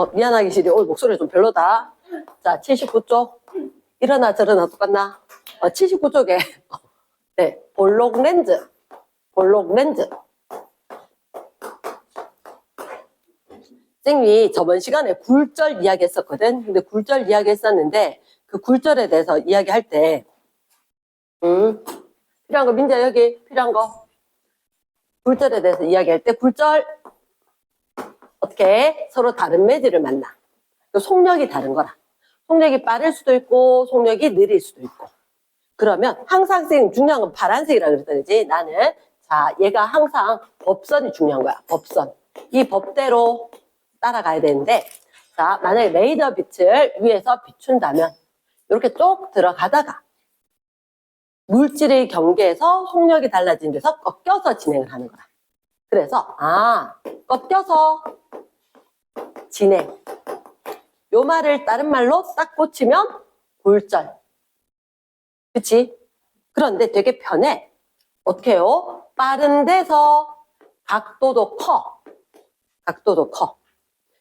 미안하기 싫어. 오늘 목소리 좀 별로다. 자, 79쪽. 이러나 저러나 똑같나? 79쪽에, 네, 볼록 렌즈. 볼록 렌즈. 쌤이 저번 시간에 굴절 이야기 했었거든. 근데 굴절 이야기 했었는데, 그 굴절에 대해서 이야기할 때, 필요한 거, 민지야, 여기 필요한 거. 굴절에 대해서 이야기할 때, 굴절, 어떻게 서로 다른 매질을 만나. 속력이 다른 거라. 속력이 빠를 수도 있고, 속력이 느릴 수도 있고. 그러면 항상 쌤 중요한 건 파란색이라고 그랬더니 나는, 자, 얘가 항상 법선이 중요한 거야. 법선. 이 법대로 따라가야 되는데, 자, 만약에 레이더 빛을 위에서 비춘다면, 이렇게 쭉 들어가다가, 물질의 경계에서 속력이 달라진 데서 꺾여서 진행을 하는 거라. 그래서, 꺾여서 진행. 요 말을 다른 말로 딱 꽂히면 굴절. 그치? 그런데 되게 편해. 어떻게 해요? 빠른 데서 각도도 커. 각도도 커.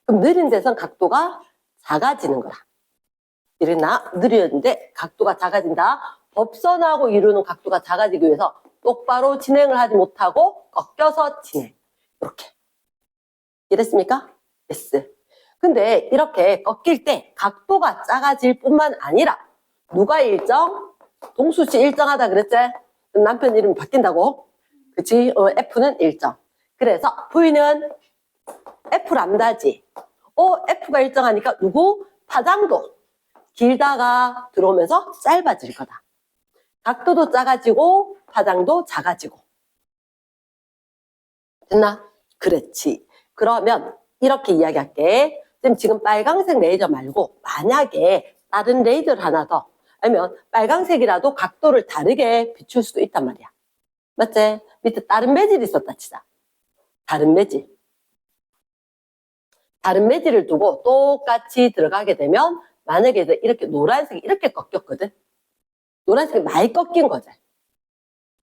그럼 느린 데선 각도가 작아지는 거라. 이랬나? 느렸는데 각도가 작아진다. 법선하고 이루는 각도가 작아지기 위해서 똑바로 진행을 하지 못하고 꺾여서 진행. 이렇게. 이랬습니까? yes. 근데 이렇게 꺾일 때 각도가 작아질 뿐만 아니라 누가 일정? 동수치 일정하다 그랬지? 남편 이름이 바뀐다고? 그치? F는 일정. 그래서 V는 F 람다지. F가 일정하니까 누구? 파장도 길다가 들어오면서 짧아질 거다. 각도도 작아지고 파장도 작아지고. 됐나? 그렇지. 그러면 이렇게 이야기할게. 지금 빨강색 레이저 말고 만약에 다른 레이저를 하나 더 아니면 빨강색이라도 각도를 다르게 비출 수도 있단 말이야. 맞지? 밑에 다른 매질이 있었다 치자. 다른 매질. 다른 매질을 두고 똑같이 들어가게 되면 만약에 이렇게 노란색이 이렇게 꺾였거든. 노란색이 많이 꺾인 거지.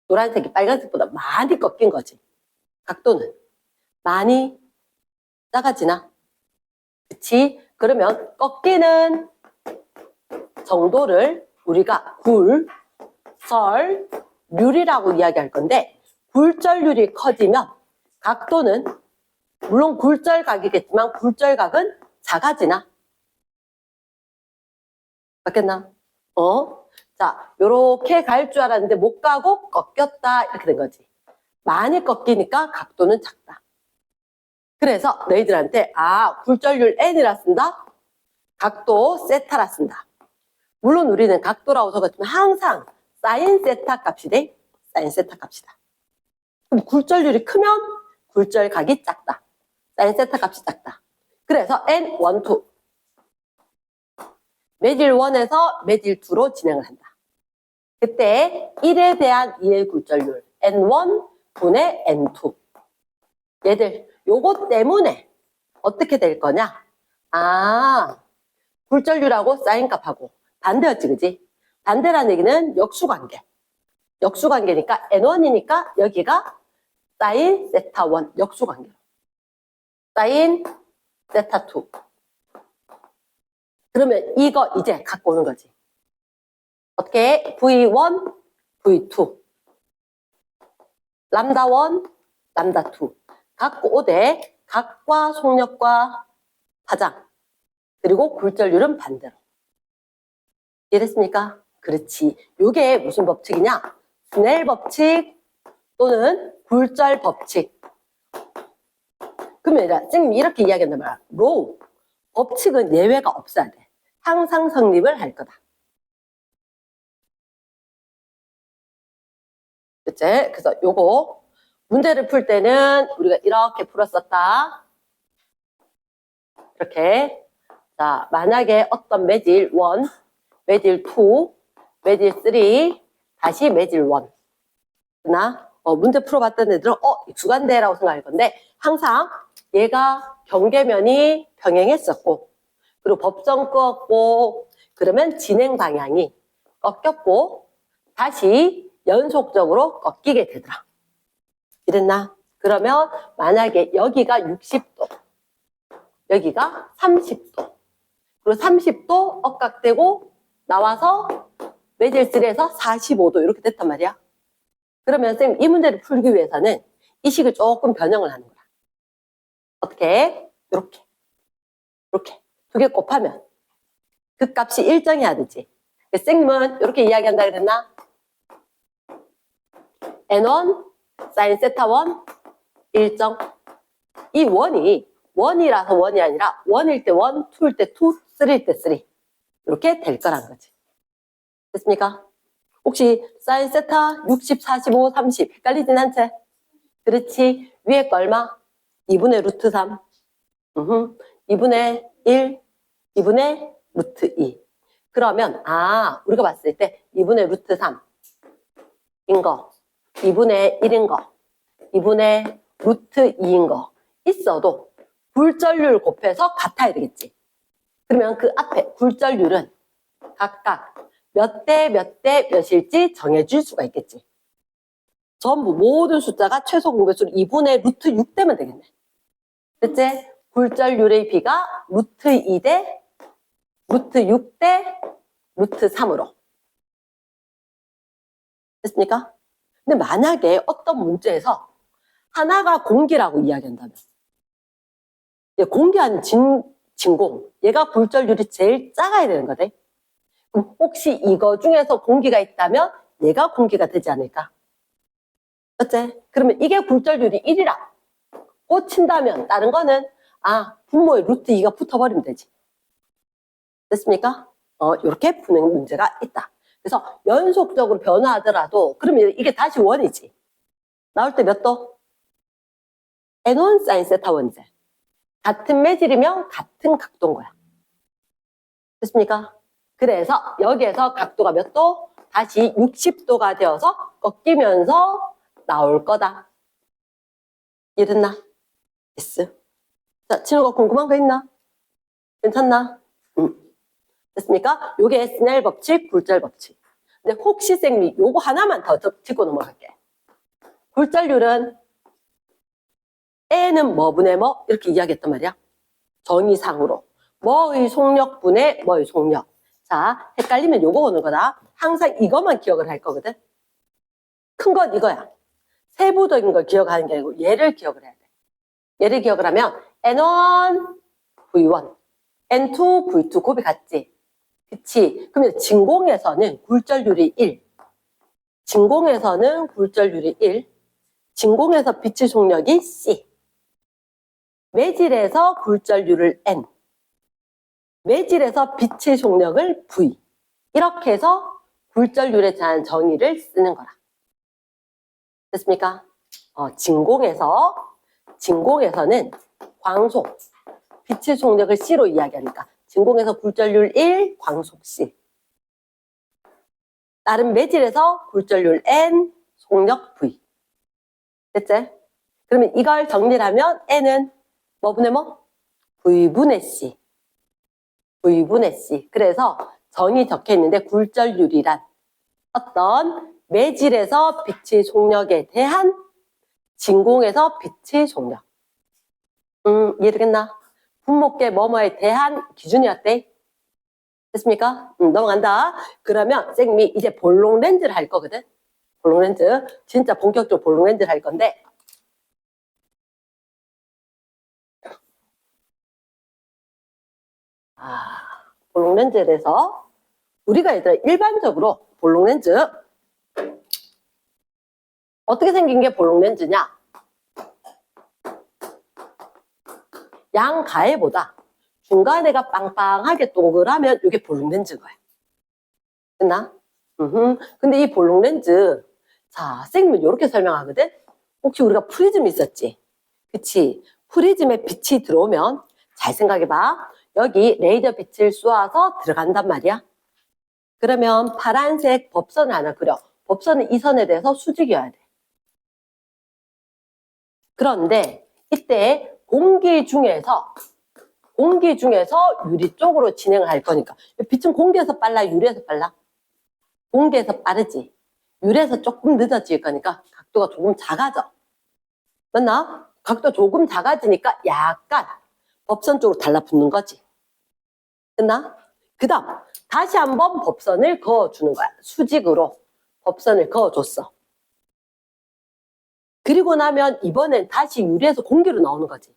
노란색이 빨간색보다 많이 꺾인 거지. 각도는 많이 작아지나? 그치? 그러면 꺾이는 정도를 우리가 굴절률이라고 이야기할 건데 굴절률이 커지면 각도는 물론 굴절각이겠지만 굴절각은 작아지나? 맞겠나? 자, 요렇게 갈 줄 알았는데 못 가고 꺾였다 이렇게 된 거지. 많이 꺾이니까 각도는 작다. 그래서 너희들한테 굴절률 N이라 쓴다? 각도 세타라 쓴다. 물론 우리는 각도라고 적었지만 항상 사인 세타 값이 돼. 사인 세타 값이다. 그럼 굴절률이 크면 굴절각이 작다. 사인 세타 값이 작다. 그래서 N1, 2. 매질 1에서 매질 2로 진행을 한다. 그때 1에 대한 2의 굴절률 N1 분의 N2. 얘들 요거 때문에 어떻게 될 거냐? 굴절률하고 사인값하고 반대였지, 그지? 반대라는 얘기는 역수관계. 역수관계니까 N1이니까 여기가 사인 세타 1 역수관계로. 사인 세타 2. 그러면 이거 이제 갖고 오는 거지. 어떻게? V1, V2. 람다 1, 람다 2. 갖고 오되 각과 속력과 파장 그리고 굴절률은 반대로. 이해됐습니까? 그렇지. 요게 무슨 법칙이냐? 스넬 법칙 또는 굴절 법칙. 그러면 선생님이 이렇게 이야기한단 말이야. 로우. 법칙은 예외가 없어야 돼. 항상 성립을 할 거다. 그치? 그래서 요거 문제를 풀 때는 우리가 이렇게 풀었었다. 이렇게. 자, 만약에 어떤 매질 1, 매질 2, 매질 3, 다시 매질 1. 나 문제 풀어봤던 애들은 익숙한데라고 생각할 건데 항상 얘가 경계면이 평행했었고 그리고 법선 끄었고 그러면 진행 방향이 꺾였고 다시 연속적으로 꺾이게 되더라. 이랬나? 그러면 만약에 여기가 60도 여기가 30도. 그리고 30도 억각되고 나와서 매질슬에서 45도 이렇게 됐단 말이야. 그러면 쌤, 이 문제를 풀기 위해서는 이 식을 조금 변형을 하는 거야. 어떻게? 이렇게. 이렇게. 두 개 곱하면 그 값이 일정해야 되지. 쌤은 이렇게 이야기한다 그랬나? N1 sin 세타 1 일정. 이 원이 원이라서 원이 아니라 원일 때 원, 투일 때 투, 쓰리일 때 쓰리. 이렇게 될 거란 거지. 됐습니까? 혹시 sin 세타 60, 45, 30 헷갈리진 않지? 그렇지. 위에 거 얼마? 2분의 루트 3. 2분의 1, 2분의 루트 2. 그러면 우리가 봤을 때 2분의 루트 3인 거, 2분의 1인 거, 2분의 루트 2인 거 있어도 굴절률 곱해서 같아야 되겠지. 그러면 그 앞에 굴절률은 각각 몇 대 몇 대 몇일지 정해줄 수가 있겠지. 전부 모든 숫자가 최소 공배수로 2분의 루트 6 되면 되겠네. 됐지? 굴절률의 비가 루트 2 대 루트 6 대 루트 3으로. 됐습니까? 근데 만약에 어떤 문제에서 하나가 공기라고 이야기한다면, 공기한 진공, 얘가 굴절률이 제일 작아야 되는 거대. 그럼 혹시 이거 중에서 공기가 있다면 얘가 공기가 되지 않을까? 어째? 그러면 이게 굴절률이 1이라 꽂힌다면 다른 거는 분모에 루트 2가 붙어버리면 되지. 됐습니까? 이렇게 푸는 문제가 있다. 그래서 연속적으로 변화하더라도 그러면 이게 다시 원이지. 나올 때 몇 도? N1 sin 세타 원이제. 같은 매질이면 같은 각도인 거야. 됐습니까? 그래서 여기에서 각도가 몇 도? 다시 60도가 되어서 꺾이면서 나올 거다. 이해됐나? 됐어. 자, 친구가 궁금한 거 있나? 괜찮나? 됐습니까? 요게 스넬 법칙, 굴절 법칙. 근데 혹시 쌤이 요거 하나만 더 짚고 넘어갈게. 굴절률은 N은 뭐분의 뭐? 이렇게 이야기했단 말이야. 정의상으로. 뭐의 속력분의 뭐의 속력. 자, 헷갈리면 요거 오는 거다. 항상 이것만 기억을 할 거거든. 큰 건 이거야. 세부적인 걸 기억하는 게 아니고 얘를 기억을 해야 돼. 얘를 기억을 하면 N1, V1, N2, V2 곱이 같지? 그치? 그러면 진공에서는 굴절률이 1. 진공에서는 굴절률이 1. 진공에서 빛의 속력이 C. 매질에서 굴절률을 N. 매질에서 빛의 속력을 V. 이렇게 해서 굴절률에 대한 정의를 쓰는 거라. 됐습니까? 진공에서는 광속, 빛의 속력을 C로 이야기하니까 진공에서 굴절률 1, 광속 C. 다른 매질에서 굴절률 N, 속력 V. 됐지? 그러면 이걸 정리를 하면 N은 뭐분의 뭐? V분의 C. V분의 C. 그래서 정의 적혀 있는데 굴절률이란 어떤 매질에서 빛의 속력에 대한 진공에서 빛의 속력. 이해되겠나? 분모계 뭐뭐에 대한 기준이었대. 됐습니까? 넘어간다. 그러면 쌤이 이제 볼록 렌즈를 할 거거든. 볼록 렌즈. 진짜 본격적으로 볼록 렌즈를 할 건데. 볼록 렌즈에 대해서 우리가 얘들아 일반적으로 볼록 렌즈 어떻게 생긴 게 볼록 렌즈냐? 양가해보다 중간에가 빵빵하게 동그라면 이게 볼록 렌즈인 거야. 됐나? 근데 이 볼록 렌즈, 자, 쌤은 이렇게 설명하거든? 혹시 우리가 프리즘이 있었지? 그치? 프리즘에 빛이 들어오면 잘 생각해봐. 여기 레이저 빛을 쏘아서 들어간단 말이야. 그러면 파란색 법선을 하나 그려. 법선은 이 선에 대해서 수직이어야 돼. 그런데 이때 공기 중에서 유리 쪽으로 진행을 할 거니까 빛은 공기에서 빨라, 유리에서 빨라? 공기에서 빠르지. 유리에서 조금 늦어질 거니까 각도가 조금 작아져. 맞나? 각도 조금 작아지니까 약간 법선 쪽으로 달라붙는 거지. 됐나? 그 다음 다시 한번 법선을 그어주는 거야. 수직으로 법선을 그어줬어. 그리고 나면 이번엔 다시 유리에서 공기로 나오는 거지.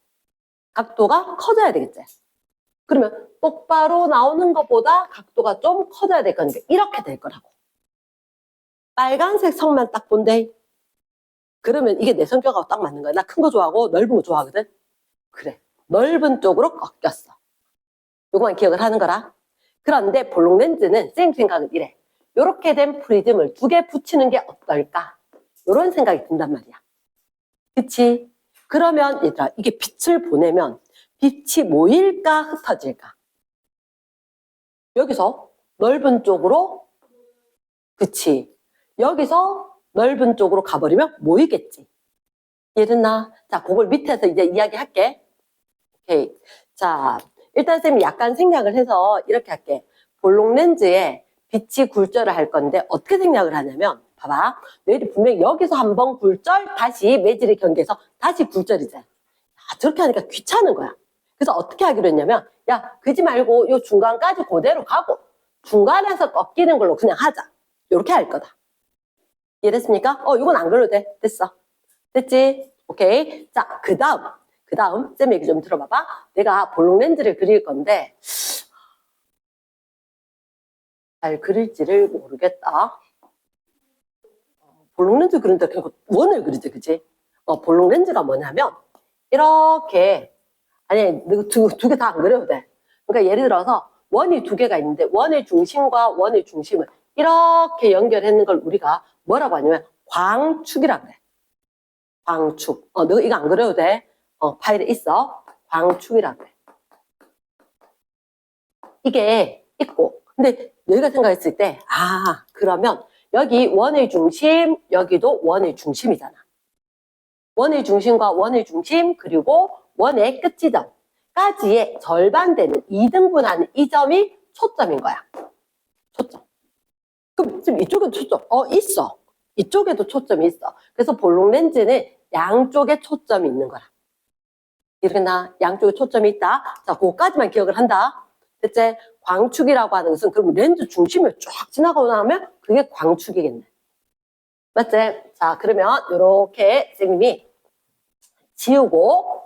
각도가 커져야 되겠지. 그러면 똑바로 나오는 것보다 각도가 좀 커져야 될 거니까 이렇게 될 거라고. 빨간색 선만 딱 본대. 그러면 이게 내 성격하고 딱 맞는 거야. 나 큰 거 좋아하고 넓은 거 좋아하거든. 그래. 넓은 쪽으로 꺾였어. 요거만 기억을 하는 거라. 그런데 볼록 렌즈는 쌤 생각은 이래. 요렇게 된 프리즘을 2개 붙이는 게 어떨까? 요런 생각이 든단 말이야. 그치? 그러면 얘들아 이게 빛을 보내면 빛이 모일까 흩어질까? 여기서 넓은 쪽으로 그치? 여기서 넓은 쪽으로 가버리면 모이겠지. 이해됐나? 자, 그걸 밑에서 이제 이야기할게. 오케이. 자, 일단 쌤이 약간 생략을 해서 이렇게 할게. 볼록 렌즈에 빛이 굴절을 할 건데 어떻게 생략을 하냐면 봐봐. 너희들 분명히 여기서 한번 굴절 다시 매질을 경계해서 다시 굴절이잖아. 저렇게 하니까 귀찮은 거야. 그래서 어떻게 하기로 했냐면 야 그지 말고 요 중간까지 그대로 가고 중간에서 꺾이는 걸로 그냥 하자. 요렇게 할 거다. 이해됐습니까? 이건 안 그려도 돼. 됐어. 됐지? 오케이. 자, 그 다음 쌤 얘기 좀 들어봐봐. 내가 볼록 렌즈를 그릴 건데 잘 그릴지를 모르겠다. 볼록 렌즈 그린다. 그리고 원을 그리지, 그치? 볼록 렌즈가 뭐냐면 이렇게 아니 두 개 다 안 그려도 돼. 그러니까 예를 들어서 원이 2개가 있는데 원의 중심과 원의 중심을 이렇게 연결하는 걸 우리가 뭐라고 하냐면 광축이라고 그래. 광축. 너 이거 안 그려도 돼. 파일에 있어. 광축이라고 그래. 이게 있고 근데 너희가 생각했을 때 그러면 여기 원의 중심 여기도 원의 중심이잖아. 원의 중심과 원의 중심 그리고 원의 끝지점까지의 절반 되는 2등분하는 이 점이 초점인 거야. 초점. 그럼 지금 이쪽에도 초점 있어. 이쪽에도 초점이 있어. 그래서 볼록 렌즈는 양쪽에 초점이 있는 거라. 이러겠나? 양쪽에 초점이 있다. 자, 그거까지만 기억을 한다. 됐지? 광축이라고 하는 것은 그럼 렌즈 중심을 쫙 지나가고 나면 그게 광축이겠네. 맞지? 자, 그러면 이렇게 선생님이 지우고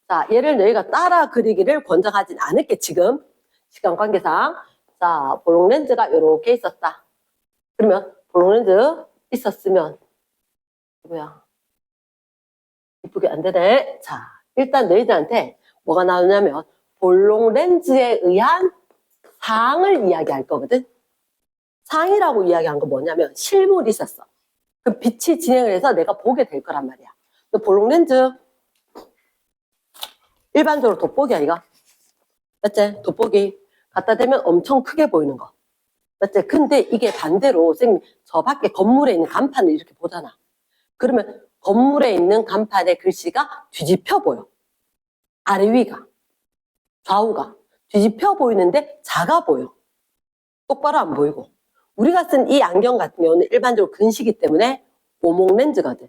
자, 얘를 너희가 따라 그리기를 권장하진 않을게, 지금. 시간 관계상. 자, 볼록 렌즈가 이렇게 있었다. 그러면 볼록 렌즈 있었으면 뭐야? 이쁘게 안 되네. 자, 일단 너희들한테 뭐가 나오냐면 볼록 렌즈에 의한 상을 이야기할 거거든. 상이라고 이야기한 거 뭐냐면 실물이 있었어. 그 빛이 진행을 해서 내가 보게 될 거란 말이야. 볼록 렌즈 일반적으로 돋보기야 이거. 맞지? 돋보기 갖다 대면 엄청 크게 보이는 거. 맞지? 근데 이게 반대로 선생님 저 밖에 건물에 있는 간판을 이렇게 보잖아. 그러면 건물에 있는 간판의 글씨가 뒤집혀 보여. 아래 위가 좌우가 뒤집혀 보이는데 작아 보여. 똑바로 안 보이고. 우리가 쓴 이 안경 같은 경우는 일반적으로 근시기 때문에 오목 렌즈거든.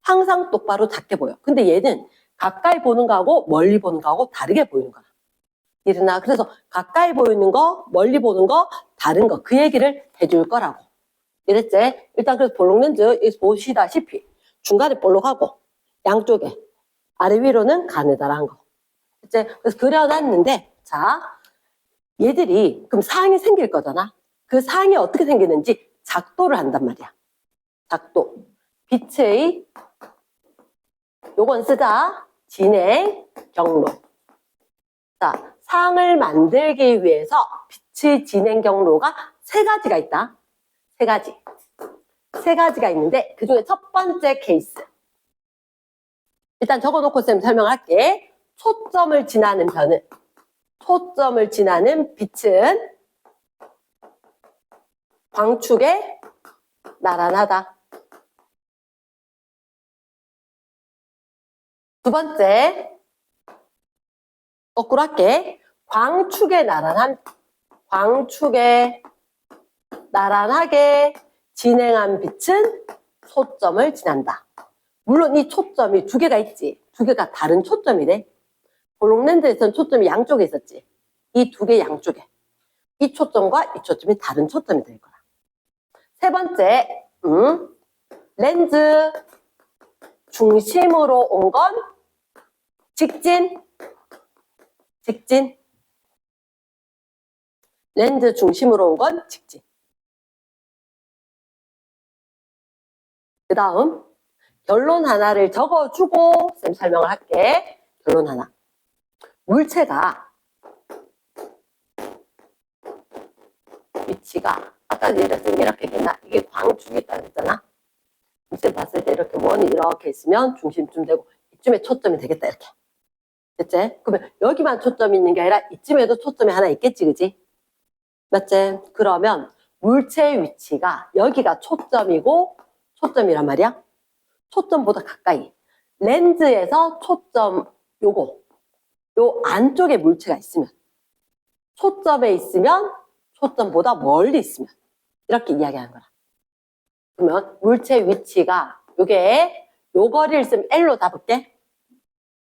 항상 똑바로 작게 보여. 근데 얘는 가까이 보는 거하고 멀리 보는 거하고 다르게 보이는 거야. 이러나 그래서 가까이 보이는 거, 멀리 보는 거, 다른 거 그 얘기를 해줄 거라고. 이랬지? 일단 그래서 볼록 렌즈 여기서 보시다시피 중간에 볼록하고 양쪽에 아래 위로는 가느다란 거. 이제 그래서 그려놨는데 자 얘들이 그럼 상이 생길 거잖아. 그 상이 어떻게 생기는지 작도를 한단 말이야. 작도. 빛의 요건 쓰자. 진행 경로. 자, 상을 만들기 위해서 빛의 진행 경로가 3가지가 있다. 3가지. 3가지가 있는데 그 중에 첫 번째 케이스. 일단 적어놓고 쌤 설명할게. 초점을 지나는 변은 초점을 지나는 빛은 광축에 나란하다. 두 번째, 거꾸로 할게. 광축에 나란하게 진행한 빛은 초점을 지난다. 물론 이 초점이 2개가 있지. 2개가 다른 초점이래. 볼록 렌즈에서는 초점이 양쪽에 있었지. 이 두 개 양쪽에. 이 초점과 이 초점이 다른 초점이 될 거야. 세 번째, 렌즈 중심으로 온 건 직진. 렌즈 중심으로 온 건 직진. 그 다음 결론 하나를 적어주고 쌤 설명을 할게. 결론 하나. 물체가 위치가 아까 이렇게 했나? 이게 광축이 있다고 했잖아. 쌤 봤을 때 이렇게 원이 이렇게 있으면 중심쯤 되고 이쯤에 초점이 되겠다 이렇게. 됐지? 그러면 여기만 초점이 있는 게 아니라 이쯤에도 초점이 하나 있겠지, 그지? 맞지? 그러면 물체의 위치가 여기가 초점이고 초점이란 말이야? 초점보다 가까이. 렌즈에서 초점 요 안쪽에 물체가 있으면 초점에 있으면 초점보다 멀리 있으면 이렇게 이야기하는 거라. 그러면 물체 위치가 요 거리를 쓰면 L로 잡을게.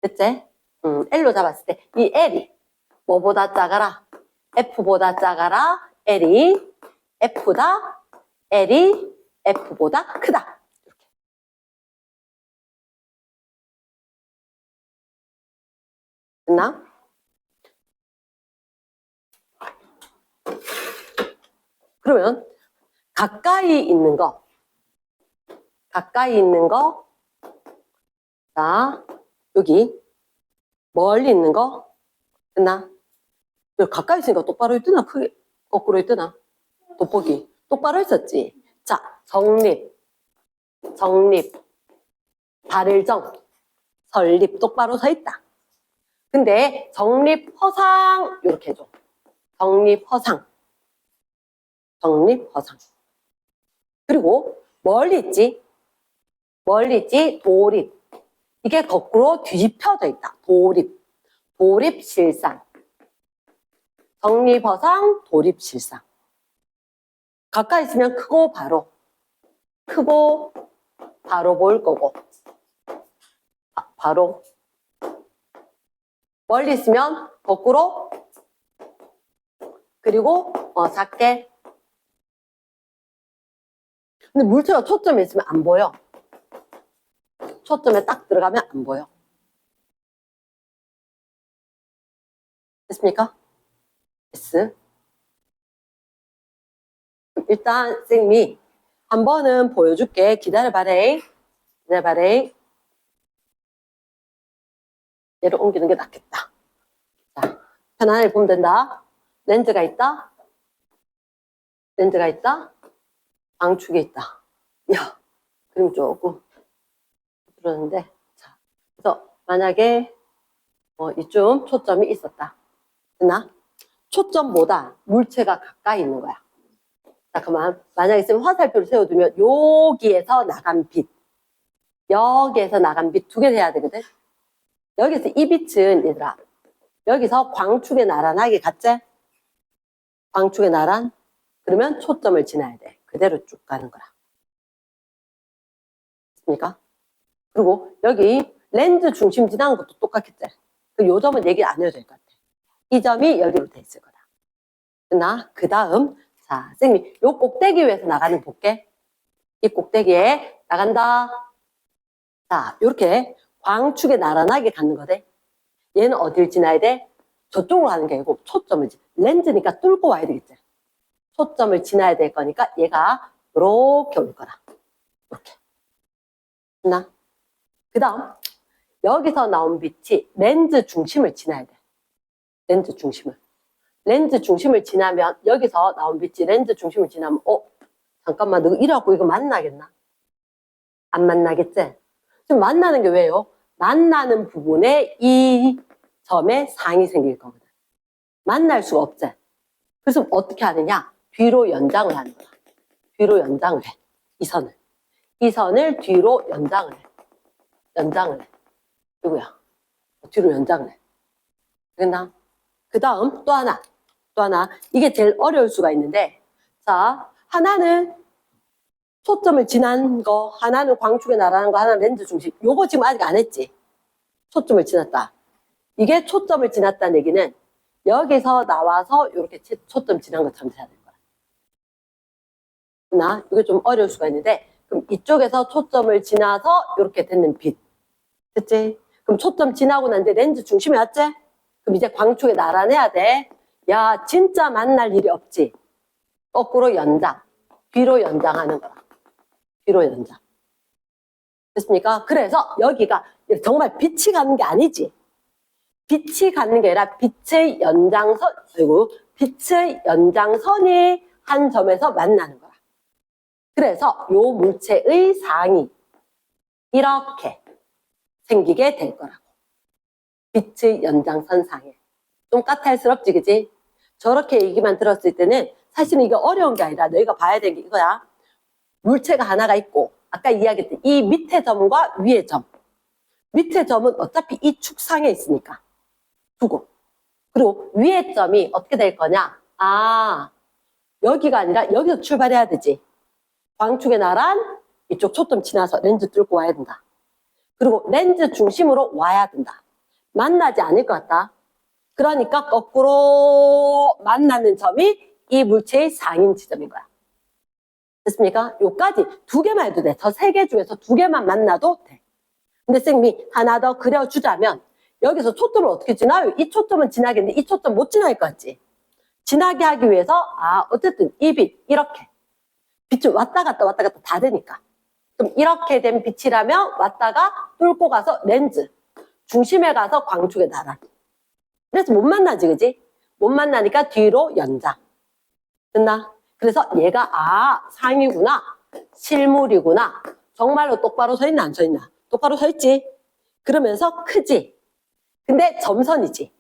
됐지? L로 잡았을 때 이 L이 뭐보다 작아라? F보다 작아라? L이 F다? L이 F보다 크다. 이렇게. 됐나? 그러면 가까이 있는 거 자, 여기 멀리 있는 거 됐나? 가까이 있으니까 똑바로 있더나? 크게 거꾸로 있더나? 돋보기 똑바로 있었지? 자, 정립 발을정 설립 똑바로 서 있다. 근데 정립 허상 이렇게 해줘. 정립 허상 그리고 멀리 있지 도립. 이게 거꾸로 뒤집혀져 있다. 도립 실상. 정립허상, 도립 실상. 가까이 있으면 크고 바로 보일 거고 바로. 멀리 있으면 거꾸로 그리고 작게. 근데 물체가 초점에 있으면 안 보여. 초점에 딱 들어가면 안 보여. 됐습니까? S. 일단 쌤이 한 번은 보여줄게. 기다려봐래. 얘를 옮기는 게 낫겠다. 자, 편안하게 보면 된다. 렌즈가 있다. 방축이 있다. 야, 그림 조금 그러는데, 자, 그래서 만약에 이쯤 초점이 있었다. 됐나? 초점보다 물체가 가까이 있는 거야. 자, 그만 만약에 쌤 화살표를 세워두면 여기에서 나간 빛 두 개 돼야 되거든. 여기서 이 빛은 얘들아 여기서 광축에 나란하게 갔지? 광축에 나란. 그러면 초점을 지나야 돼. 그대로 쭉 가는 거라. 됐습니까? 그리고 여기 렌즈 중심 지나는 것도 똑같겠지? 요 점은 얘기 안 해도 될 것 같아. 이 점이 여기로 돼 있을 거다. 그 다음, 자, 선생님이 요 꼭대기 위에서 나가는 볼게. 이 꼭대기에 나간다. 자, 요렇게 광축에 나란하게 가는 거대. 얘는 어딜 지나야 돼? 저쪽으로 가는 게 아니고 초점을 렌즈니까 뚫고 와야 되겠지. 초점을 지나야 될 거니까 얘가 요렇게 올 거라. 이렇게. 됐나? 그 다음, 여기서 나온 빛이 렌즈 중심을 지나야 돼. 렌즈 중심을 지나면 여기서 나온 빛이 렌즈 중심을 지나면 잠깐만 너 이래갖고 이거 만나겠나? 안 만나겠지? 지금 만나는 게 왜요? 만나는 부분에 이 점에 상이 생길 거거든. 만날 수가 없지? 그래서 어떻게 하느냐? 뒤로 연장을 하는 거야. 뒤로 연장을 해. 이 선을 뒤로 연장을 해. 이거야. 뒤로 연장을 해. 됐나? 그 다음 또 하나. 이게 제일 어려울 수가 있는데, 자, 하나는 초점을 지난 거, 하나는 광축에 나라는 거, 하나는 렌즈 중심. 요거 지금 아직 안 했지? 초점을 지났다. 이게 초점을 지났다는 얘기는 여기서 나와서 이렇게 초점 지난 것처럼 돼야 될 거야. 나 이거 좀 어려울 수가 있는데 그럼 이쪽에서 초점을 지나서 이렇게 되는 빛. 됐지? 그럼 초점 지나고 난 뒤에 렌즈 중심에 왔지? 그럼 이제 광축에 나란해야 돼. 야, 진짜 만날 일이 없지. 거꾸로 연장. 뒤로 연장하는 거야. 뒤로 연장. 됐습니까? 그래서 여기가 정말 빛이 가는 게 아니지. 빛이 가는 게 아니라 빛의 연장선, 그리고 빛의 연장선이 한 점에서 만나는 거야. 그래서 요 물체의 상이 이렇게 생기게 될 거라고. 빛의 연장선 상에. 좀 까탈스럽지, 그지? 저렇게 얘기만 들었을 때는 사실은 이게 어려운 게 아니라 너희가 봐야 되는 게 이거야. 물체가 하나가 있고 아까 이야기했던 이 밑에 점과 위에 점. 밑에 점은 어차피 이 축상에 있으니까 두고. 그리고 위에 점이 어떻게 될 거냐? 아, 여기가 아니라 여기서 출발해야 되지. 광축의 나란 이쪽 초점 지나서 렌즈 뚫고 와야 된다. 그리고 렌즈 중심으로 와야 된다. 만나지 않을 것 같다. 그러니까 거꾸로 만나는 점이 이 물체의 상인 지점인 거야. 됐습니까? 요까지 두 개만 해도 돼. 저 세 개 중에서 두 개만 만나도 돼. 근데 쌤이 하나 더 그려주자면 여기서 초점을 어떻게 지나요? 이 초점은 지나겠는데 이 초점 못 지나갈 것 같지? 지나게 하기 위해서 어쨌든 이 빛 이렇게 빛을 왔다 갔다 다 되니까 그럼 이렇게 된 빛이라면 왔다가 뚫고 가서 렌즈 중심에 가서 광축에 나란. 그래서 못 만나지, 그지? 못 만나니까 뒤로 연장. 됐나? 그래서 얘가 상이구나, 실물이구나. 정말로 똑바로 서 있나 안 서 있나? 똑바로 서 있지. 그러면서 크지. 근데 점선이지.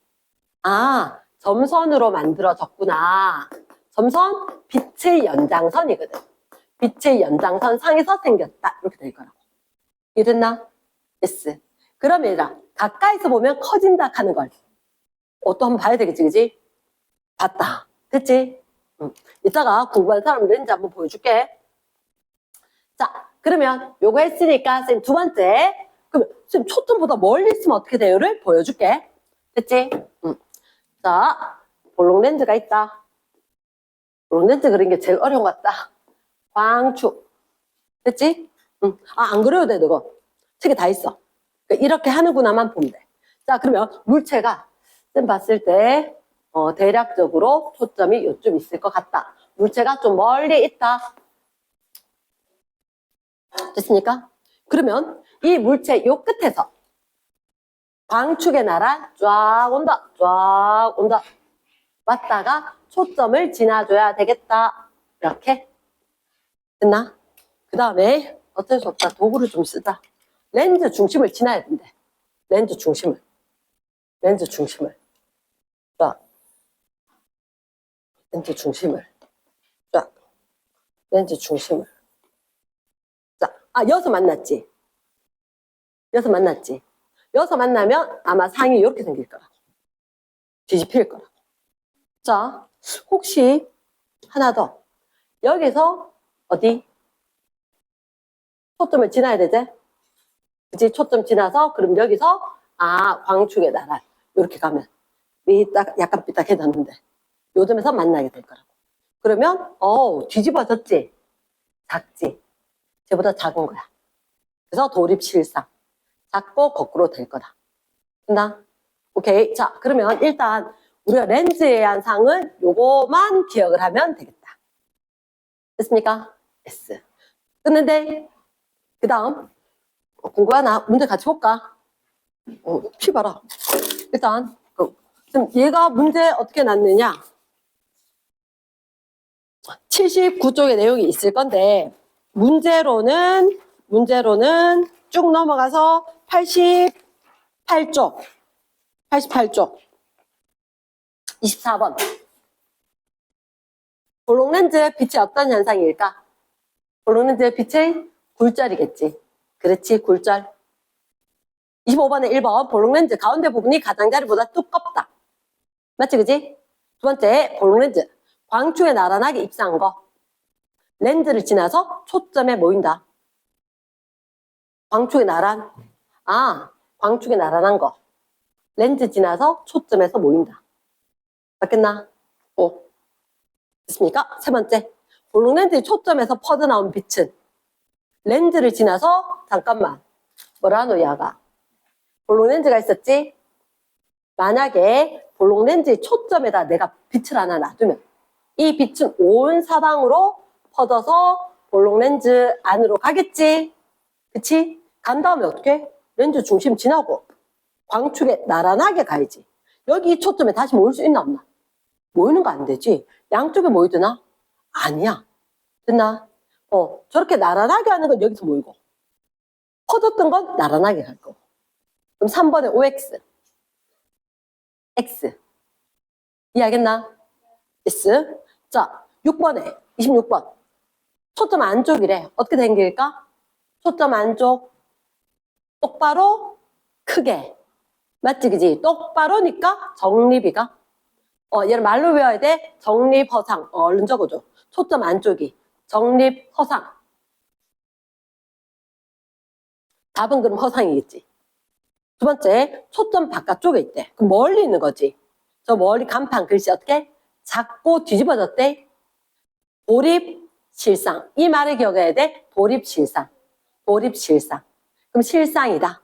점선으로 만들어졌구나. 점선 빛의 연장선이거든. 빛의 연장선 상에서 생겼다. 이렇게 될 거라고. 이해됐나? yes. 그러면 얘들아, 가까이서 보면 커진다 하는 걸 또 한번 봐야 되겠지, 그지? 봤다. 됐지? 이따가 궁금한 사람 렌즈 한번 보여줄게. 자, 그러면 요거 했으니까 쌤 두 번째. 그러면 쌤 초점보다 멀리 있으면 어떻게 돼요를 보여줄게. 됐지? 자, 볼록 렌즈가 있다. 볼록 렌즈 그린 게 제일 어려운 것 같다. 광축. 됐지? 안 그려도 돼, 너거. 책에 다 있어. 그러니까 이렇게 하는구나만 보면 돼. 자, 그러면 물체가 쌤 봤을 때 대략적으로 초점이 요쯤 있을 것 같다. 물체가 좀 멀리 있다. 됐습니까? 그러면 이 물체 요 끝에서 광축의 나라 쫙 온다. 쫙 온다. 왔다가 초점을 지나줘야 되겠다. 이렇게. 됐나? 그 다음에 어쩔 수 없다. 도구를 좀 쓰자. 렌즈 중심을 지나야 된대. 렌즈 중심을. 렌즈 중심을. 쫙. 렌즈 중심을. 쫙. 렌즈 중심을. 자, 여기서 만났지? 여기서 만났지? 여기서 만나면 아마 상이 이렇게 생길 거라고. 뒤집힐 거라고. 자, 혹시 하나 더. 여기서 어디? 초점을 지나야 되지? 그치? 초점 지나서 그럼 여기서 광축의 나라 이렇게 가면 약간 삐딱해졌는데 요점에서 만나게 될 거라고. 그러면 뒤집어졌지? 작지? 쟤보다 작은 거야. 그래서 도립실상 작고 거꾸로 될 거다. 됐나? 오케이. 자, 그러면 일단 우리가 렌즈에 의한 상은 요거만 기억을 하면 되겠다. 됐습니까? yes. 끝는데 그 다음 궁금하나? 문제 같이 볼까? 피 봐라. 일단 지금 얘가 문제 어떻게 났느냐? 79쪽의 내용이 있을 건데 문제로는 쭉 넘어가서 88쪽 24번 볼록렌즈의 빛이 어떤 현상일까? 볼록렌즈의 빛의 굴절이겠지. 그렇지, 굴절. 25번에 1번 볼록렌즈 가운데 부분이 가장자리보다 두껍다. 맞지, 그지? 두 번째 볼록렌즈 광축에 나란하게 입사한 거. 렌즈를 지나서 초점에 모인다. 광축에 나란. 광축에 나란한 거. 렌즈 지나서 초점에서 모인다. 맞겠나? 오. 됐습니까? 세 번째. 볼록 렌즈의 초점에서 퍼져나온 빛은 렌즈를 지나서 잠깐만. 뭐라노 야가. 볼록 렌즈가 있었지? 만약에 볼록 렌즈의 초점에다 내가 빛을 하나 놔두면 이 빛은 온 사방으로 퍼져서 볼록 렌즈 안으로 가겠지? 그치? 간 다음에 어떻게? 렌즈 중심 지나고 광축에 나란하게 가야지. 여기 이 초점에 다시 모일 수 있나 없나? 모이는 거 안 되지. 양쪽에 모이드나? 아니야. 됐나? 저렇게 나란하게 하는 건 여기서 모이고 퍼졌던 건 나란하게 갈 거고. 그럼 3번에 OX. X. 이해하겠나? S. 자, 6번에 26번. 초점 안쪽이래. 어떻게 당길까? 초점 안쪽. 똑바로 크게. 맞지, 그지? 똑바로니까 정립이가. 얘를 말로 외워야 돼. 정립, 허상. 얼른 적어줘. 초점 안쪽이. 정립, 허상. 답은 그럼 허상이겠지. 두 번째, 초점 바깥쪽에 있대. 그럼 멀리 있는 거지. 저 멀리 간판 글씨 어떻게? 작고 뒤집어졌대. 도립, 실상. 이 말을 기억해야 돼. 도립, 실상. 도립, 실상. 그럼 실상이다.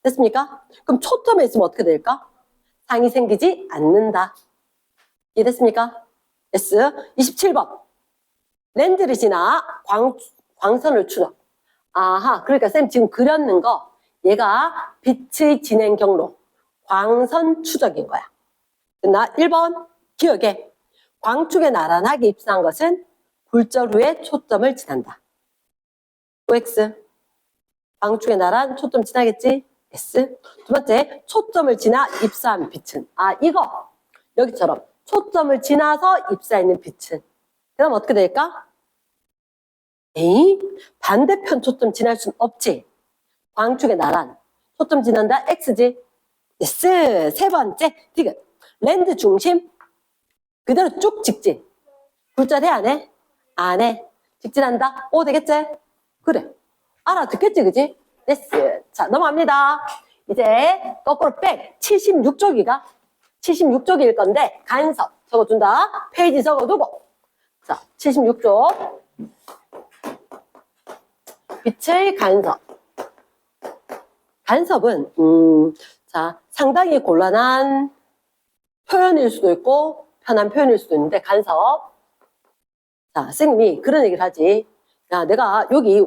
됐습니까? 그럼 초점에 있으면 어떻게 될까? 상이 생기지 않는다. 이해됐습니까? S. 27번. 렌즈를 지나 광선을 추적. 아하, 그러니까 쌤 지금 그렸는 거 얘가 빛의 진행 경로, 광선 추적인 거야. 나 1번 기억해. 광축에 나란하게 입사한 것은 굴절 후에 초점을 지난다. OX. 광축에 나란 초점 지나겠지? S. 두 번째, 초점을 지나 입사한 빛은. 이거. 여기처럼 초점을 지나서 입사있는 빛은. 그럼 어떻게 될까? 에이? 반대편 초점 지날 순 없지. 광축에 나란. 초점 지난다. X지. S. 세 번째, 디귿. 렌즈 중심. 그대로 쭉 직진. 굴절 해, 안 해? 안 해. 직진한다. O 되겠지? 그래. 알아듣겠지, 그지? S. 자, 넘어갑니다. 이제 거꾸로 백. 76쪽이가. 76쪽일 건데, 간섭. 적어준다. 페이지 적어두고. 자, 76쪽. 빛의 간섭. 간섭은, 자, 상당히 곤란한 표현일 수도 있고, 편한 표현일 수도 있는데, 간섭. 자, 선생님이 그런 얘기를 하지. 야, 내가 여기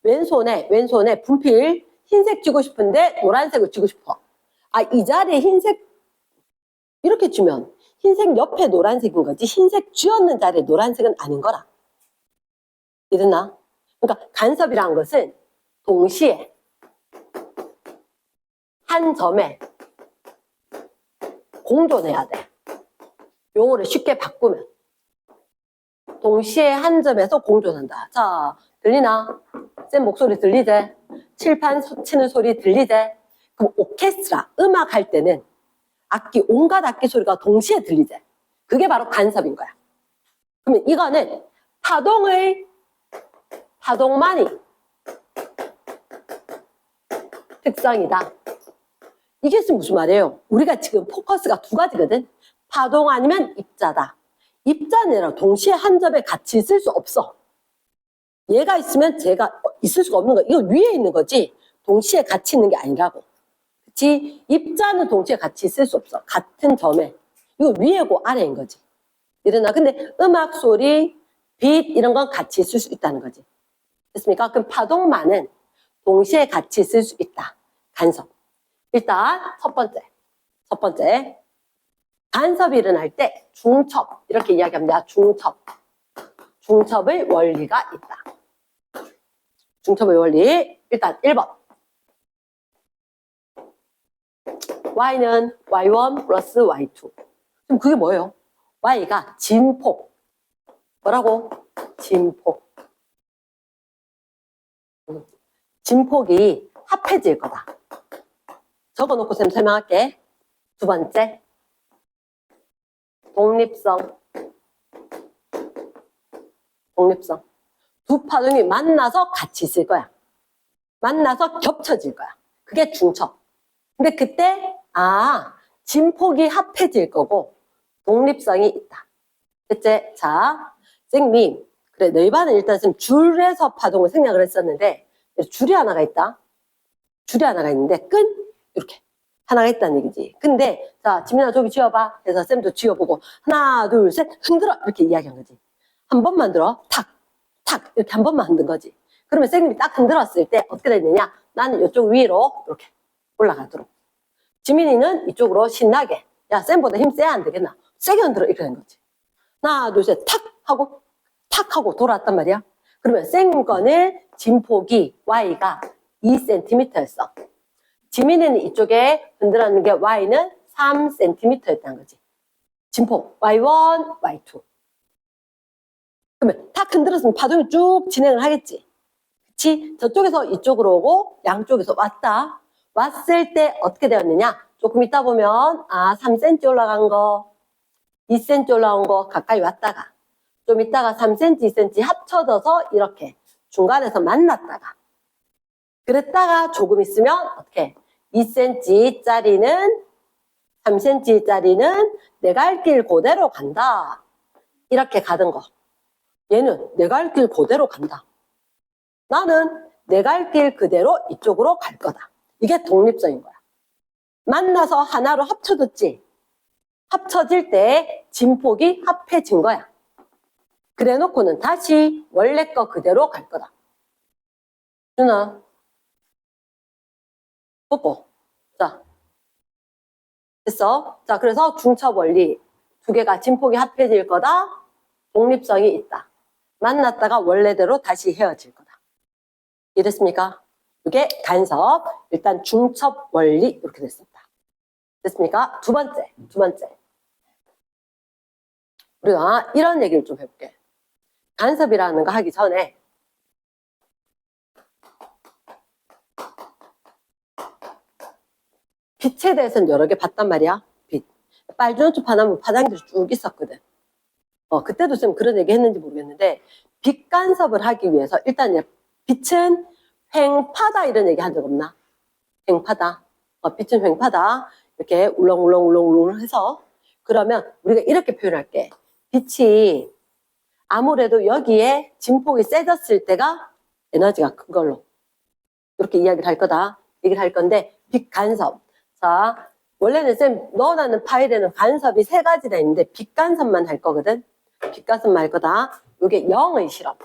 왼손에 분필 흰색 쥐고 싶은데 노란색을 쥐고 싶어. 이 자리에 흰색 이렇게 쥐면 흰색 옆에 노란색인 거지 흰색 쥐었는 자리에 노란색은 아닌 거라. 이랬나? 그러니까 간섭이라는 것은 동시에 한 점에 공존해야 돼. 용어를 쉽게 바꾸면 동시에 한 점에서 공존한다. 자, 들리나? 쌤 목소리 들리제? 칠판 치는 소리 들리제? 그럼 오케스트라, 음악 할 때는 온갖 악기 소리가 동시에 들리제? 그게 바로 간섭인 거야. 그러면 이거는 파동만이 특성이다. 이게 무슨 말이에요? 우리가 지금 포커스가 두 가지거든? 파동 아니면 입자다. 입자는 동시에 한 점에 같이 있을 수 없어. 얘가 있으면 쟤가 있을 수가 없는 거야. 이거 위에 있는 거지. 동시에 같이 있는 게 아니라고. 그치? 입자는 동시에 같이 있을 수 없어. 같은 점에. 이거 위에고 아래인 거지. 이러나. 근데 음악 소리, 빛 이런 건 같이 있을 수 있다는 거지. 됐습니까? 그럼 파동만은 동시에 같이 있을 수 있다. 간섭. 일단 첫 번째. 간섭이 일어날 때 중첩 이렇게 이야기합니다. 중첩의 원리가 있다. 중첩의 원리 일단 1번 Y는 Y1 플러스 Y2. 그럼 그게 뭐예요? Y가 진폭. 뭐라고? 진폭. 진폭이 합해질 거다. 적어놓고 쌤 설명할게. 두 번째 독립성. 두 파동이 만나서 같이 있을 거야. 만나서 겹쳐질 거야. 그게 중첩. 근데 그때 진폭이 합해질 거고 독립성이 있다. 됐지? 자, 선생님이 그래 너희 반은 일단 지금 줄에서 파동을 생략을 했었는데 줄이 하나가 있다. 줄이 하나가 있는데 끈 이렇게 하나가 있다는 얘기지. 근데 자 지민아 저기 쥐어봐 해서 쌤도 쥐어보고 하나 둘 셋 흔들어 이렇게 이야기한 거지. 한 번만 들어 탁 탁 이렇게 한 번만 흔든 거지. 그러면 선생님이 딱 흔들었을 때 어떻게 되느냐, 나는 이쪽 위로 이렇게 올라가도록, 지민이는 이쪽으로 신나게 야 쌤보다 힘 세야 안 되겠나 세게 흔들어 이렇게 된 거지. 하나 둘 셋 탁 하고 돌아왔단 말이야. 그러면 쌤 거는 진폭이 Y가 2cm였어. 지민이는 이쪽에 흔들었는 게 Y는 3cm였다는 거지. 진폭 Y1, Y2. 그러면 탁 흔들었으면 파동이 쭉 진행을 하겠지. 그치? 저쪽에서 이쪽으로 오고 양쪽에서 왔다. 왔을 때 어떻게 되었느냐? 조금 있다 보면 3cm 올라간 거, 2cm 올라온 거 가까이 왔다가 좀 있다가 3cm, 2cm 합쳐져서 이렇게 중간에서 만났다가 그랬다가 조금 있으면 어떻게 2cm짜리는 3cm짜리는 내가 할 길 그대로 간다. 이렇게 가던 거. 얘는 내가 할 길 그대로 간다. 나는 내가 할 길 그대로 이쪽으로 갈 거다. 이게 독립성인 거야. 만나서 하나로 합쳐졌지. 합쳐질 때 진폭이 합해진 거야. 그래 놓고는 다시 원래 거 그대로 갈 거다. 준아. 보고. 자. 됐어? 자, 그래서 중첩 원리. 두 개가 진폭이 합해질 거다. 독립성이 있다. 만났다가 원래대로 다시 헤어질 거다. 이해됐습니까? 이게 간섭. 일단 중첩 원리 이렇게 됐습니다. 됐습니까? 두 번째. 우리가 이런 얘기를 좀 해볼게. 간섭이라는 거 하기 전에 빛에 대해서는 여러 개 봤단 말이야. 빛. 빨주노초 파나무 파장들이 쭉 있었거든. 그때도 좀 그런 얘기 했는지 모르겠는데 빛 간섭을 하기 위해서 일단 빛은 횡파다 이런 얘기 한 적 없나? 횡파다. 빛은 횡파다. 이렇게 울렁울렁 해서 그러면 우리가 이렇게 표현할게. 빛이 아무래도 여기에 진폭이 세졌을 때가 에너지가 큰 걸로 이렇게 이야기를 할 거다. 얘기를 할 건데 빛 간섭. 자, 원래는 쌤 넣어놨는 파일에는 간섭이 3가지가 있는데 빛 간섭만 할 거거든. 빛 간섭만 할 거다. 이게 영의 실험.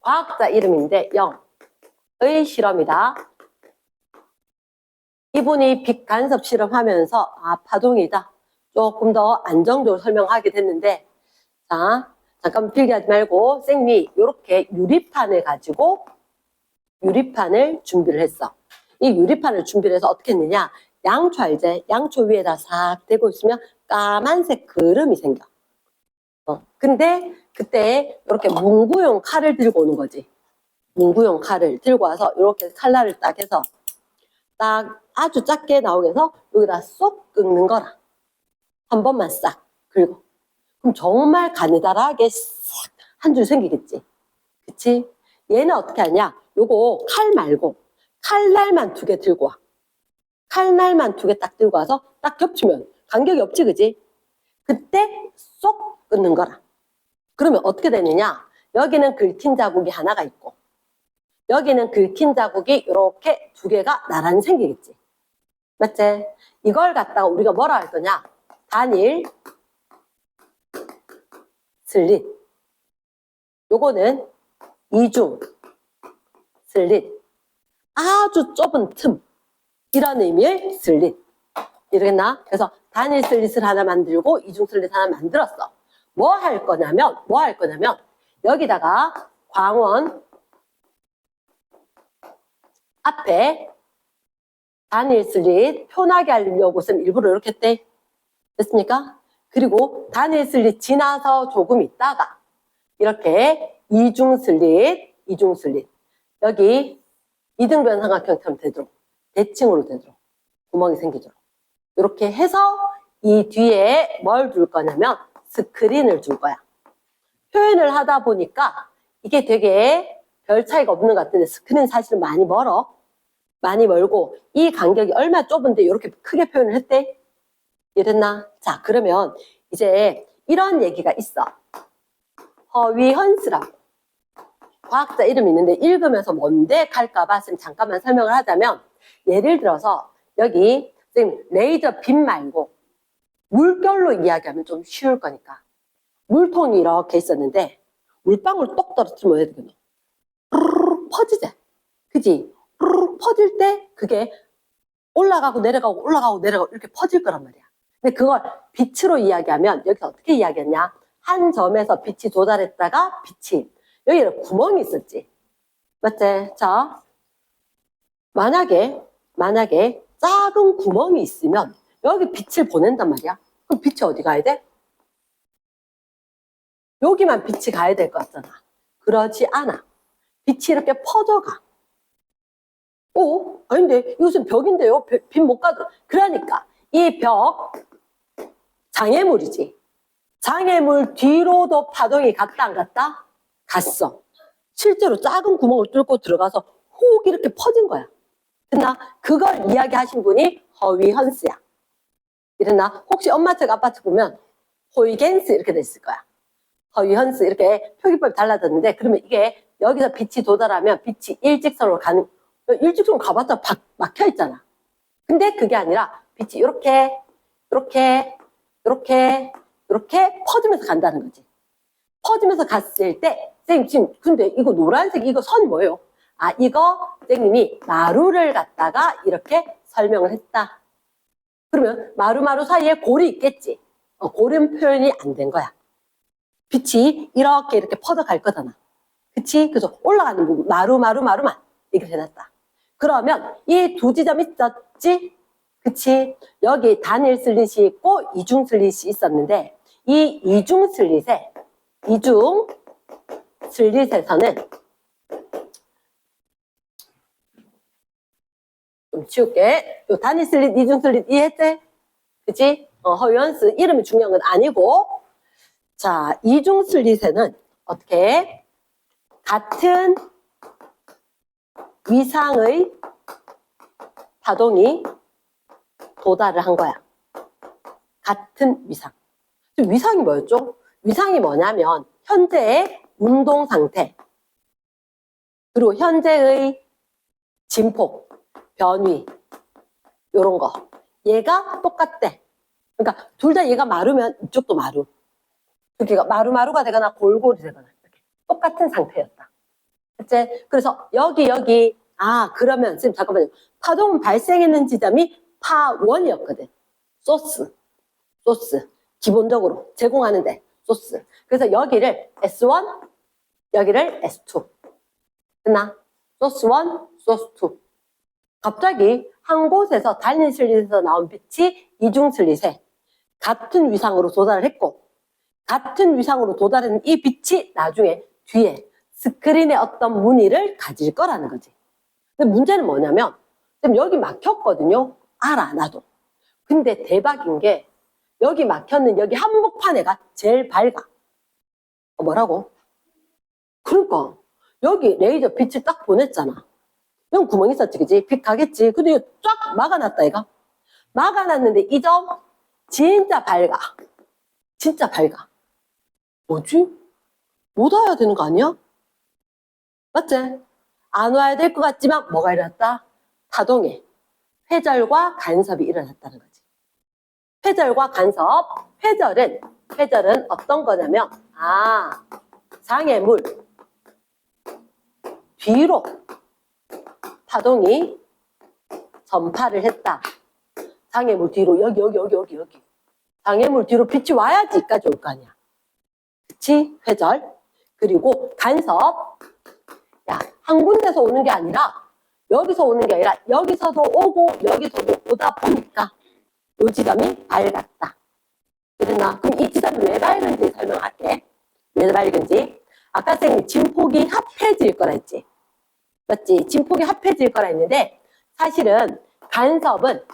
과학자 이름인데 영의 실험이다. 이분이 빛 간섭 실험하면서 파동이다. 조금 더 안정적으로 설명하게 됐는데 자, 잠깐만 필기 하지 말고 쌤이 이렇게 유리판을 가지고 유리판을 준비를 했어. 이 유리판을 준비를 해서 어떻게 했느냐? 양초 알제? 양초 위에다 싹 대고 있으면 까만색 그름이 생겨. 근데 그때 이렇게 문구용 칼을 들고 오는 거지. 문구용 칼을 들고 와서 이렇게 칼날을 딱 해서 딱 아주 작게 나오게 해서 여기다 쏙 긁는 거라. 한 번만 싹 긁어. 그럼 정말 가느다랗게 싹 한 줄 생기겠지. 그치? 얘는 어떻게 하냐? 요거 칼 말고 칼날만 2개 들고 와. 칼날만 2개 딱 들고 와서 딱 겹치면 간격이 없지, 그지? 그때 쏙 끊는 거라. 그러면 어떻게 되느냐? 여기는 긁힌 자국이 하나가 있고 여기는 긁힌 자국이 이렇게 2개가 나란히 생기겠지. 맞지? 이걸 갖다가 우리가 뭐라 할 거냐? 단일 슬릿. 요거는 이중 슬릿. 아주 좁은 틈. 이런 의미의 슬릿. 이러겠나? 그래서 단일 슬릿을 하나 만들고 이중 슬릿 하나 만들었어. 뭐 할 거냐면 여기다가 광원 앞에 단일 슬릿 편하게 하려고 쌤 일부러 이렇게 했대. 됐습니까? 그리고 단일 슬릿 지나서 조금 있다가 이렇게 이중 슬릿 여기 이등변 삼각형처럼 되도록 대칭으로 되도록 구멍이 생기도록 이렇게 해서 이 뒤에 뭘 둘 거냐면 스크린을 줄 거야. 표현을 하다 보니까 이게 되게 별 차이가 없는 것 같은데 스크린 사실은 많이 멀고 이 간격이 얼마 좁은데 이렇게 크게 표현을 했대. 이랬나? 자, 그러면 이제 이런 얘기가 있어. 허위헌스라고. 과학자 이름이 있는데 읽으면서 뭔데 갈까봐 쌤 잠깐만 설명을 하자면, 예를 들어서 여기 쌤 레이저 빔 말고 물결로 이야기하면 좀 쉬울 거니까, 물통이 이렇게 있었는데 물방울 똑 떨어뜨리면 어떻게 되나? 퍼지지? 그지? 퍼질 때 그게 올라가고 내려가고 올라가고 내려가고 이렇게 퍼질 거란 말이야. 근데 그걸 빛으로 이야기하면 여기서 어떻게 이야기했냐? 한 점에서 빛이 도달했다가 빛이 여기에 구멍이 있었지. 맞지? 자, 만약에 작은 구멍이 있으면 여기 빛을 보낸단 말이야. 그럼 빛이 어디 가야 돼? 여기만 빛이 가야 될 것 같잖아. 그러지 않아. 빛이 이렇게 퍼져가. 아닌데 이것은 벽인데요. 빛 못 가도. 그러니까 이 벽 장애물이지. 장애물 뒤로도 파동이 갔다 안 갔다? 갔어. 실제로 작은 구멍을 뚫고 들어가서 훅 이렇게 퍼진 거야. 그러나 그걸 이야기하신 분이 허위헌스야. 이랬나? 혹시 엄마 책 아빠 책 보면 호이겐스 이렇게 돼 있을 거야. 허위헌스 이렇게 표기법이 달라졌는데, 그러면 이게 여기서 빛이 도달하면 빛이 일직선으로 가는, 일직선으로 가봤자 막혀 있잖아. 근데 그게 아니라 빛이 이렇게 퍼지면서 간다는 거지. 퍼지면서 갔을 때, 선생님 지금 근데 이거 노란색 이거 선 뭐예요? 아, 이거 선생님이 마루를 갖다가 이렇게 설명을 했다. 그러면 마루 사이에 골이 있겠지. 골은 표현이 안 된 거야. 빛이 이렇게 퍼져갈 거잖아. 그치? 그래서 올라가는 부분 마루만 이렇게 해놨다. 그러면 이 두 지점이 있었지? 그치? 여기 단일 슬릿이 있고 이중 슬릿이 있었는데, 이 이중 슬릿에서는 좀 치울게. 요 단일 슬릿, 이중 슬릿 이해했지? 그치? 허위헌스 이름이 중요한 건 아니고, 자, 이중 슬릿에는 어떻게 같은 위상의 파동이 도달을 한 거야. 같은 위상. 위상이 뭐였죠? 위상이 뭐냐면 현재의 운동 상태, 그리고 현재의 진폭, 변위, 요런 거. 얘가 똑같대. 그러니까 둘 다 얘가 마르면 이쪽도 마루. 그러니까 마루가 되거나 골골이 되거나 이렇게 똑같은 상태였다. 그치? 그래서 여기 그러면 지금 잠깐만요. 파동 발생했는 지점이 파1이었거든. 소스 기본적으로 제공하는데 소스. 그래서 여기를 S1, 여기를 S2. 됐나? 소스 1, 소스 2. 갑자기 한 곳에서 단일 슬릿에서 나온 빛이 이중 슬릿에 같은 위상으로 도달을 했고, 같은 위상으로 도달한 이 빛이 나중에 뒤에 스크린에 어떤 무늬를 가질 거라는 거지. 근데 문제는 뭐냐면 지금 여기 막혔거든요. 알아, 나도. 근데 대박인 게 여기 막혔는 여기 한복판에가 제일 밝아. 뭐라고? 그러니까 여기 레이저 빛을 딱 보냈잖아. 여기 구멍 있었지, 그지? 빛 가겠지. 근데 이거 쫙 막아놨다, 얘가. 막아놨는데 이 점 진짜 밝아. 진짜 밝아. 뭐지? 못 와야 되는 거 아니야? 맞지? 안 와야 될 것 같지만 뭐가 일어났다? 파동에 회절과 간섭이 일어났다는 거지. 회절과 간섭. 회절은 어떤 거냐면, 장애물 뒤로 파동이 전파를 했다. 장애물 뒤로 여기. 장애물 뒤로 빛이 와야지 여기까지 올 거 아니야. 그치? 회절. 그리고 간섭. 야, 한 군데서 오는 게 아니라 여기서 오는 게 아니라 여기서도 오고 여기서도 오다 보니까 이 지점이 밝았다. 그러나 그럼 이 지점이 왜 밝은지 설명할게. 왜 밝은지. 아까 선생님이 진폭이 합해질 거라 했지. 맞지? 진폭이 합해질 거라 했는데 사실은 간섭은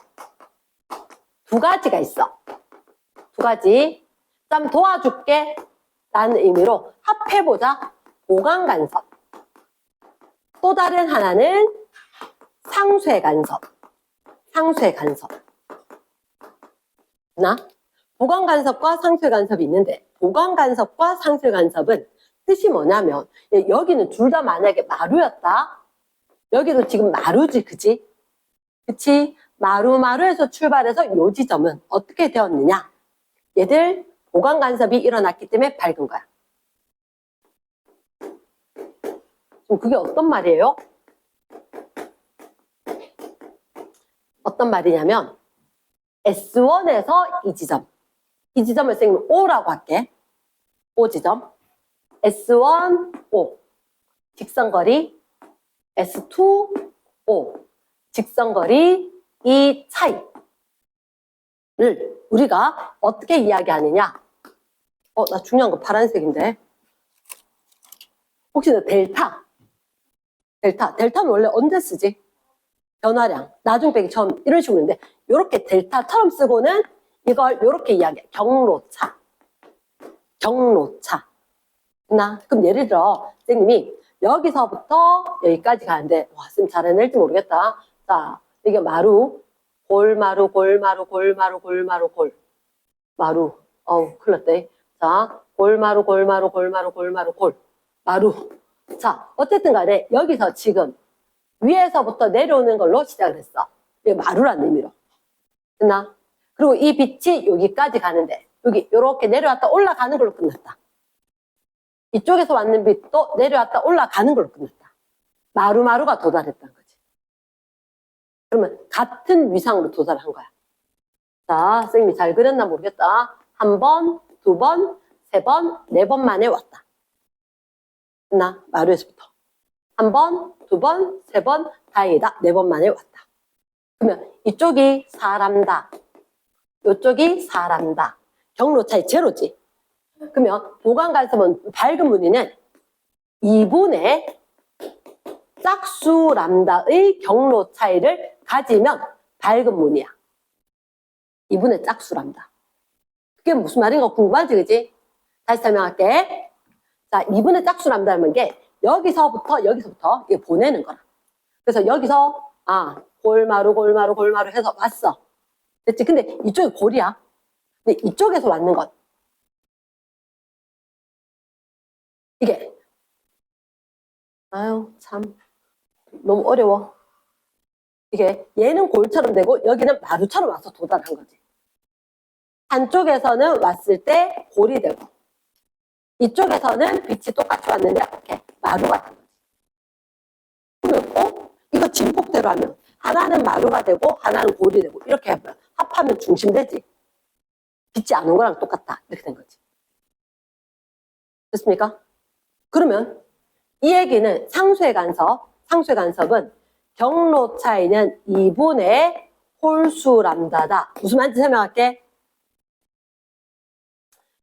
두 가지가 있어. 두 가지. 좀 도와줄게 라는 의미로 합해보자. 보강 간섭. 또 다른 하나는 상쇄 간섭. 나 보강 간섭과 상쇄 간섭이 있는데 보강 간섭과 상쇄 간섭은 뜻이 뭐냐면 여기는 둘 다 만약에 마루였다. 여기도 지금 마루지, 그치? 그치? 마루에서 출발해서 요 지점은 어떻게 되었느냐? 얘들 보강 간섭이 일어났기 때문에 밝은 거야. 그럼 그게 어떤 말이에요? 어떤 말이냐면 S1에서 이 지점을 선생님 O라고 할게. O 지점. S1, O. 직선거리. S2, O. 직선거리. 이 차이를 우리가 어떻게 이야기하느냐? 나 중요한 거 파란색인데. 혹시 너 델타는 원래 언제 쓰지? 변화량, 나중 빼기 처음 이런 식으로 있는데 이렇게 델타처럼 쓰고는 이걸 이렇게 이야기해. 경로차. 그럼 예를 들어 선생님이 여기서부터 여기까지 가는데 와, 쌤 잘해낼지 모르겠다. 자, 이게 마루, 골마루. 어우, 큰일 났대. 자, 골마루. 마루. 자, 어쨌든 간에 여기서 지금 위에서부터 내려오는 걸로 시작을 했어. 이게 마루라는 의미로. 됐나? 그리고 이 빛이 여기까지 가는데 여기 이렇게 내려왔다 올라가는 걸로 끝났다. 이쪽에서 왔는 빛도 내려왔다 올라가는 걸로 끝났다. 마루가 도달했다는 거지. 그러면 같은 위상으로 도달한 거야. 자, 선생님이 잘 그렸나 모르겠다. 한 번, 두 번, 세 번, 네 번 만에 왔다. 됐나? 마루에서부터. 한 번, 두 번, 세 번, 다행이다. 네 번 만에 왔다. 그러면 이쪽이 사람다. 이쪽이 사람다. 경로 차이 제로지. 그러면 보강 간섭은 밝은 무늬는 2분의 짝수 람다의 경로 차이를 가지면 밝은 무늬야. 2분의 짝수 람다. 그게 무슨 말인가 궁금하지, 그지? 다시 설명할게. 자, 2분의 짝수 람다는 게 여기서부터 이게 보내는 거라. 그래서 여기서 골마루 해서 왔어. 됐지? 근데 이쪽이 골이야. 근데 이쪽에서 왔는 것. 이게 아유 참 너무 어려워. 이게 얘는 골처럼 되고 여기는 마루처럼 와서 도달한 거지. 한쪽에서는 왔을 때 골이 되고 이쪽에서는 빛이 똑같이 왔는데 이렇게 마루가 된 거지. 그러면 이거 진폭대로 하면 하나는 마루가 되고 하나는 골이 되고 이렇게 하면 합하면 중심되지. 빛이 안 온 거랑 똑같다. 이렇게 된 거지. 됐습니까? 그러면 이 얘기는 상쇄 간섭은 경로 차이는 2분의 홀수 람다다. 무슨 말인지 설명할게.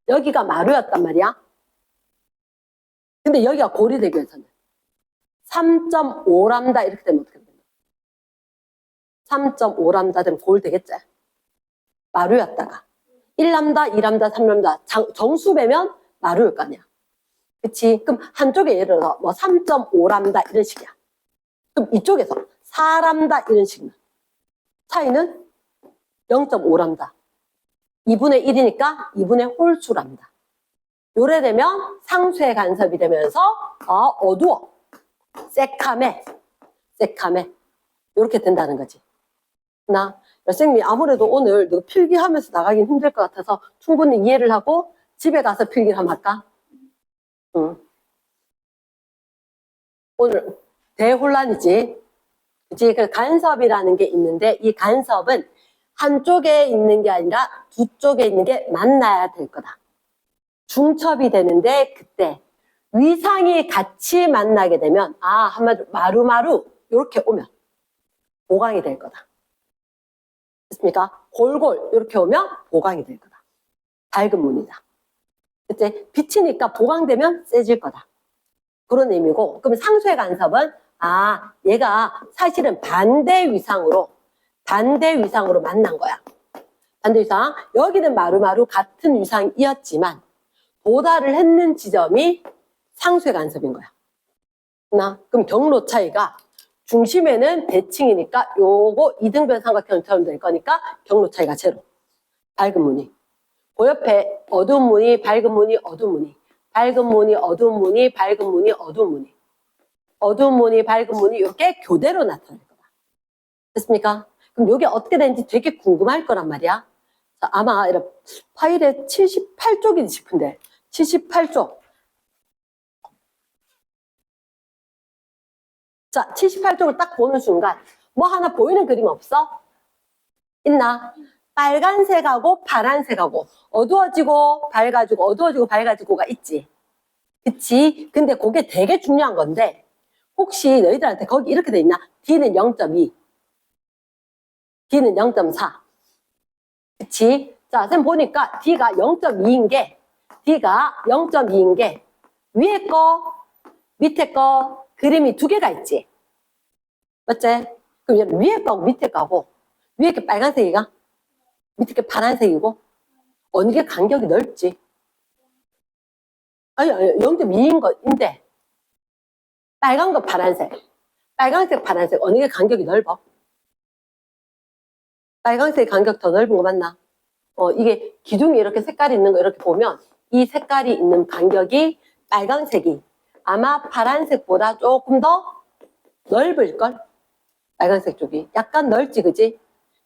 여기가 마루였단 말이야. 근데 여기가 골이 되기 위해서는 3.5 람다 이렇게 되면 어떻게 됩니까? 3.5 람다 되면 골 되겠지? 마루였다가 1람다, 2람다, 3람다 정수 배면 마루일 거 아니야. 그치? 그럼 한쪽에 예를 들어서 뭐 3.5 람다 이런 식이야. 그럼 이쪽에서 4 람다 이런 식이면 차이는 0.5 람다. 2분의 1이니까 2분의 홀수 람다. 요래 되면 상쇄 간섭이 되면서 어두워. 새카매. 이렇게 된다는 거지. 선생님이 아무래도 오늘 너 필기하면서 나가긴 힘들 것 같아서 충분히 이해를 하고 집에 가서 필기를 한번 할까? 오늘 대혼란이지. 그치? 그 간섭이라는 게 있는데 이 간섭은 한쪽에 있는 게 아니라 두 쪽에 있는 게 만나야 될 거다. 중첩이 되는데 그때 위상이 같이 만나게 되면 한마디로 마루마루 이렇게 오면 보강이 될 거다. 됐습니까? 골골 이렇게 오면 보강이 될 거다. 밝은 무늬다. 그치? 빛이니까 보강되면 세질 거다. 그런 의미고, 그럼 상쇄 간섭은 얘가 사실은 반대 위상으로 만난 거야. 반대 위상. 여기는 마루마루 같은 위상이었지만 도달을 했는 지점이 상쇄 간섭인 거야. 그럼 경로 차이가 중심에는 대칭이니까 요거 이등변 삼각형처럼 될 거니까 경로 차이가 제로. 밝은 무늬. 그 옆에 어두운 무늬, 밝은 무늬, 어두운 무늬. 밝은 무늬, 어두운 무늬, 밝은 무늬, 어두운 무늬. 어두운 무늬, 밝은 무늬 이렇게 교대로 나타날 거다. 됐습니까? 그럼 이게 어떻게 되는지 되게 궁금할 거란 말이야. 자, 아마 이런 파일에 78쪽이지 싶은데 78쪽. 자, 78쪽을 딱 보는 순간 뭐 하나 보이는 그림 없어? 있나? 빨간색하고 파란색하고 어두워지고 밝아지고 어두워지고 밝아지고가 있지. 그치? 근데 그게 되게 중요한 건데 혹시 너희들한테 거기 이렇게 돼 있나? D는 0.2, D는 0.4. 그치? 자, 선생님 보니까 D가 0.2인 게 위에 거, 밑에 거 그림이 두 개가 있지. 맞지? 그럼 위에 거하고 밑에 거하고 위에 게 빨간색이가 밑에 게 파란색이고 어느 게 간격이 넓지? 아니 0.2인 것인데 빨간 거 파란색, 빨간색 파란색 어느 게 간격이 넓어? 빨간색 간격 더 넓은 거 맞나? 이게 기둥이 이렇게 색깔이 있는 거 이렇게 보면 이 색깔이 있는 간격이 빨간색이 아마 파란색보다 조금 더 넓을걸? 빨간색 쪽이 약간 넓지, 그지?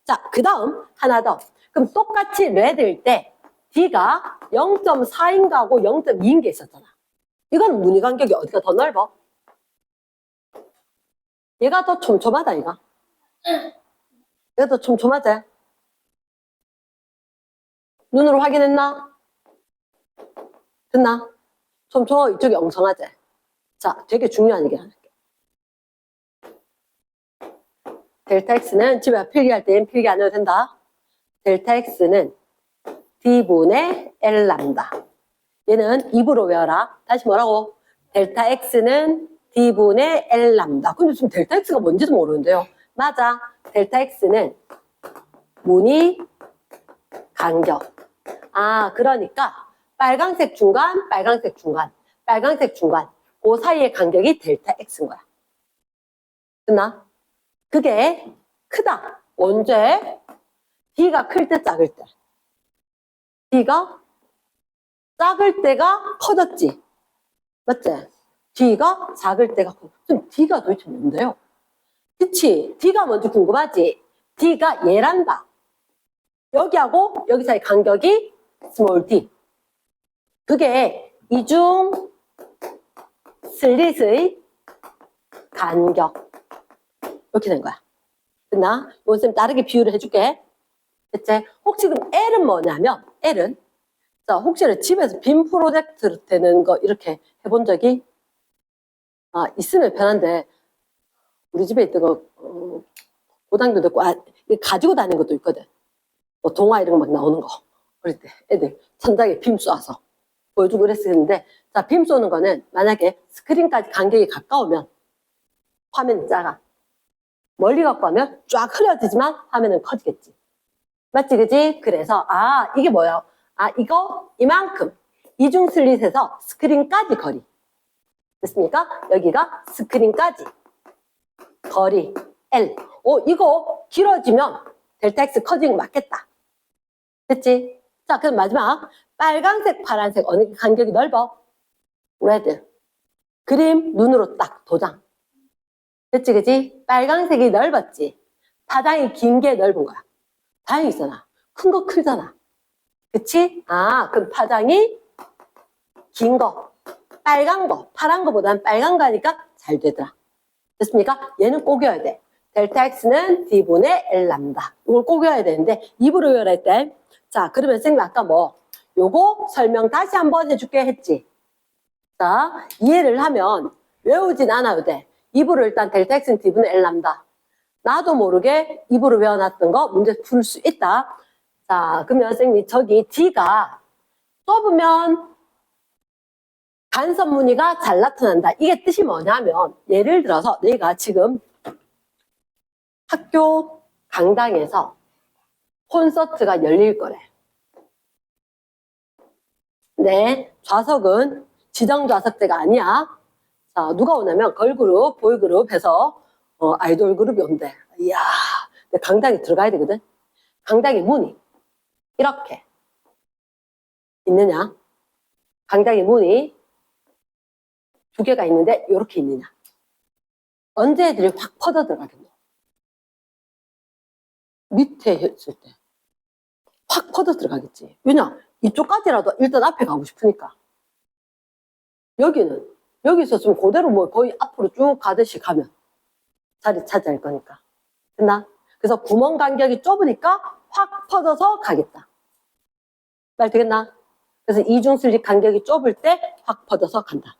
자, 그 다음 하나 더. 그럼 똑같이 레드일 때 D가 0.4인가 하고 0.2인 게 있었잖아. 이건 무늬 간격이 어디가 더 넓어? 얘가 더 촘촘하다, 얘가. 얘가 더 촘촘하지? 눈으로 확인했나? 됐나? 촘촘하고 이쪽이 엉성하지? 자, 되게 중요한 얘기 하나 할게. 델타 X는 집에 필기할 땐 필기 안 해도 된다. 델타 X는 D분의 L 람다. 얘는 입으로 외워라. 다시 뭐라고? 델타 X는 D분의 L 람다. 근데 지금 델타 X가 뭔지도 모르는데요. 맞아. 델타 X는 무늬 간격. 아, 그러니까 빨간색 중간, 빨간색 중간, 빨간색 중간. 그 사이의 간격이 델타 X인 거야. 됐나? 그게 크다. 언제? D가 클 때 작을 때. D가 작을 때가 커졌지. 맞지? D가 작을 때가 커. 그럼 D가 도대체 뭔데요? 그치? D가 먼저 궁금하지? D가 얘란다. 여기하고 여기 사이 간격이 small d. 그게 이중 슬릿의 간격. 이렇게 된 거야. 됐나? 이건 쌤 다르게 비유를 해줄게. 됐지? 혹시 그럼 L은 뭐냐면 L은 자, 혹시 집에서 빔 프로젝트 되는 거 이렇게 해본 적이 있으면 편한데 우리 집에 있던 거 고당도 있고 가지고 다니는 것도 있거든. 뭐 동화 이런 거 막 나오는 거 어릴 때 애들 천장에 빔 쏴서 보여주고 그랬었는데 자, 빔 쏘는 거는 만약에 스크린까지 간격이 가까우면 화면이 작아. 멀리 갖고 가면 쫙 흐려지지만 화면은 커지겠지. 맞지, 그지? 그래서 이게 뭐야? 이거 이만큼 이중 슬릿에서 스크린까지 거리. 됐습니까? 여기가 스크린까지 거리 L. 이거 길어지면 델타 X 커지는 거 맞겠다. 됐지? 자, 그럼 마지막 빨간색, 파란색 어느 게 간격이 넓어? 레드. 그림 눈으로 딱 도장. 됐지, 그지? 빨간색이 넓었지. 파장이 긴 게 넓은 거야. 다행이잖아. 큰 거 크잖아. 그치? 그럼 파장이 긴 거, 빨간 거, 파란 거보다는 빨간 거니까 잘 되더라. 됐습니까? 얘는 꼭 외워야 돼. 델타 X는 D분의 L 람다. 이걸 꼭 외워야 되는데 입으로 외워야 할 때. 자, 그러면 선생님 아까 요거 설명 다시 한번 해줄게 했지. 자, 이해를 하면 외우진 않아도 돼. 입으로 일단 델타 X는 D분의 L 람다. 나도 모르게 입으로 외워놨던 거 문제 풀 수 있다. 자, 그러면 선생님 저기 D가 좁으면 간섭 무늬가 잘 나타난다. 이게 뜻이 뭐냐면 예를 들어서 내가 지금 학교 강당에서 콘서트가 열릴 거래. 네, 좌석은 지정 좌석제가 아니야. 자, 누가 오냐면 걸그룹, 보이그룹 해서 아이돌 그룹이 온대. 이야, 강당에 들어가야 되거든. 강당의 문이 이렇게 있느냐? 간격의 문이 두 개가 있는데 이렇게 있느냐? 언제 애들이 확 퍼져 들어가겠노? 밑에 했을 때 확 퍼져 들어가겠지. 왜냐? 이쪽까지라도 일단 앞에 가고 싶으니까. 여기는 여기 있었으면 그대로 뭐 거의 앞으로 쭉 가듯이 가면 자리 차지할 거니까. 됐나? 그래서 구멍 간격이 좁으니까 확 퍼져서 가겠다. 말 되겠나? 그래서 이중 슬립 간격이 좁을 때 확 퍼져서 간다.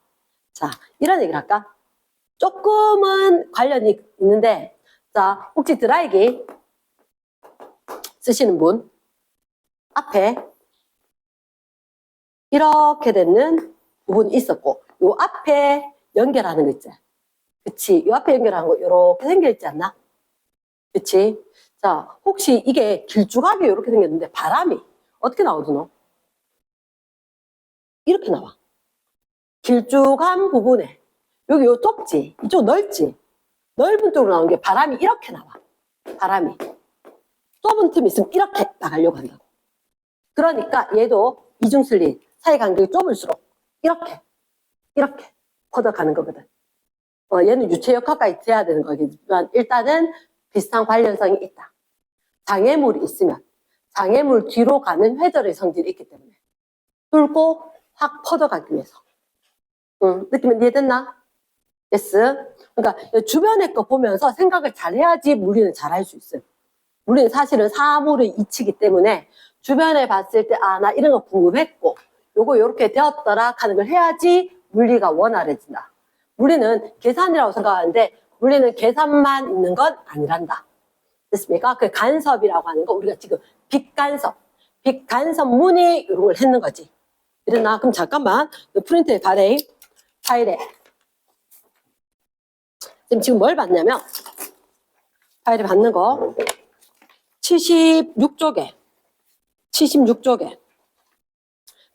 자, 이런 얘기를 할까? 조금은 관련이 있는데, 자, 혹시 드라이기 쓰시는 분 앞에 이렇게 되는 부분이 있었고, 요 앞에 연결하는 거 있지? 그치? 요 앞에 연결하는 거 이렇게 생겨있지 않나? 그치? 자, 혹시 이게 길쭉하게 이렇게 생겼는데 바람이 어떻게 나오드노? 이렇게 나와. 길쭉한 부분에 여기 요 좁지? 이쪽 넓지? 넓은 쪽으로 나오는 게 바람이 이렇게 나와. 바람이. 좁은 틈이 있으면 이렇게 나가려고 한다고. 그러니까 얘도 이중슬립 사이 간격이 좁을수록 이렇게 퍼져가는 거거든. 얘는 유체역학까지 돼야 되는 거겠지만 일단은 비슷한 관련성이 있다. 장애물이 있으면 장애물 뒤로 가는 회절의 성질이 있기 때문에 뚫고 확 퍼져가기 위해서. 느낌은 이해됐나? yes. 그러니까 주변의 거 보면서 생각을 잘 해야지 물리는 잘 할 수 있어요. 물리는 사실은 사물의 이치이기 때문에 주변에 봤을 때 아, 나 이런 거 궁금했고 요거 요렇게 되었더라 하는 걸 해야지 물리가 원활해진다. 물리는 계산이라고 생각하는데 물리는 계산만 있는 건 아니란다. 됐습니까? 그 간섭이라고 하는 거 우리가 지금 빗간섭 무늬 이런 걸 했는 거지. 이랬나? 그럼 잠깐만 프린트에 파일에 지금 뭘 봤냐면 파일에 받는 거 76쪽에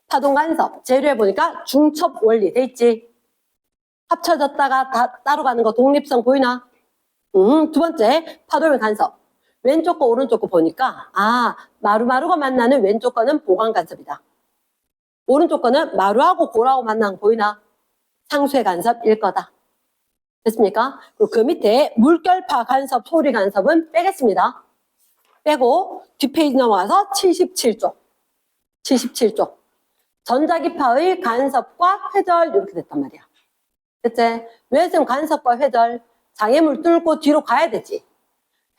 파동간섭 재료해 보니까 중첩 원리 돼 있지. 합쳐졌다가 다 따로 가는 거 독립성 보이나? 두 번째 파도면 간섭 왼쪽 거 오른쪽 거 보니까 아 마루마루가 만나는 왼쪽 거는 보강 간섭이다. 오른쪽 거는 마루하고 고라고 만나는 거 보이나? 상쇄 간섭일 거다. 됐습니까? 그리고 그 밑에 물결파 간섭, 소리 간섭은 빼겠습니다. 빼고 뒷페이지 넘어가서 77쪽. 전자기파의 간섭과 회절 이렇게 됐단 말이야. 그치? 왜 지금 간섭과 회절? 장애물 뚫고 뒤로 가야 되지.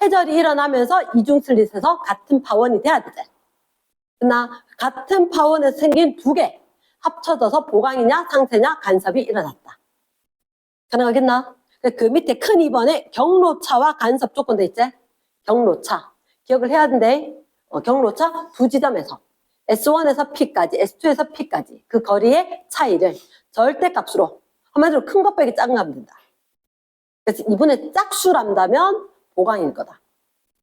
회절이 일어나면서 이중슬릿에서 같은 파원이 돼야 되지. 그러나 같은 파원에서 생긴 두 개 합쳐져서 보강이냐 상쇄냐 간섭이 일어났다. 가능하겠나? 그 밑에 큰 2번에 경로차와 간섭 조건 돼 있지? 경로차. 기억을 해야 된대. 경로차 두 지점에서 S1에서 P까지, S2에서 P까지 그 거리의 차이를 절대값으로 한마디로 큰 것 빼기 작은 거 하면 된다. 그래서 이분의 짝수람다면 보강일 거다.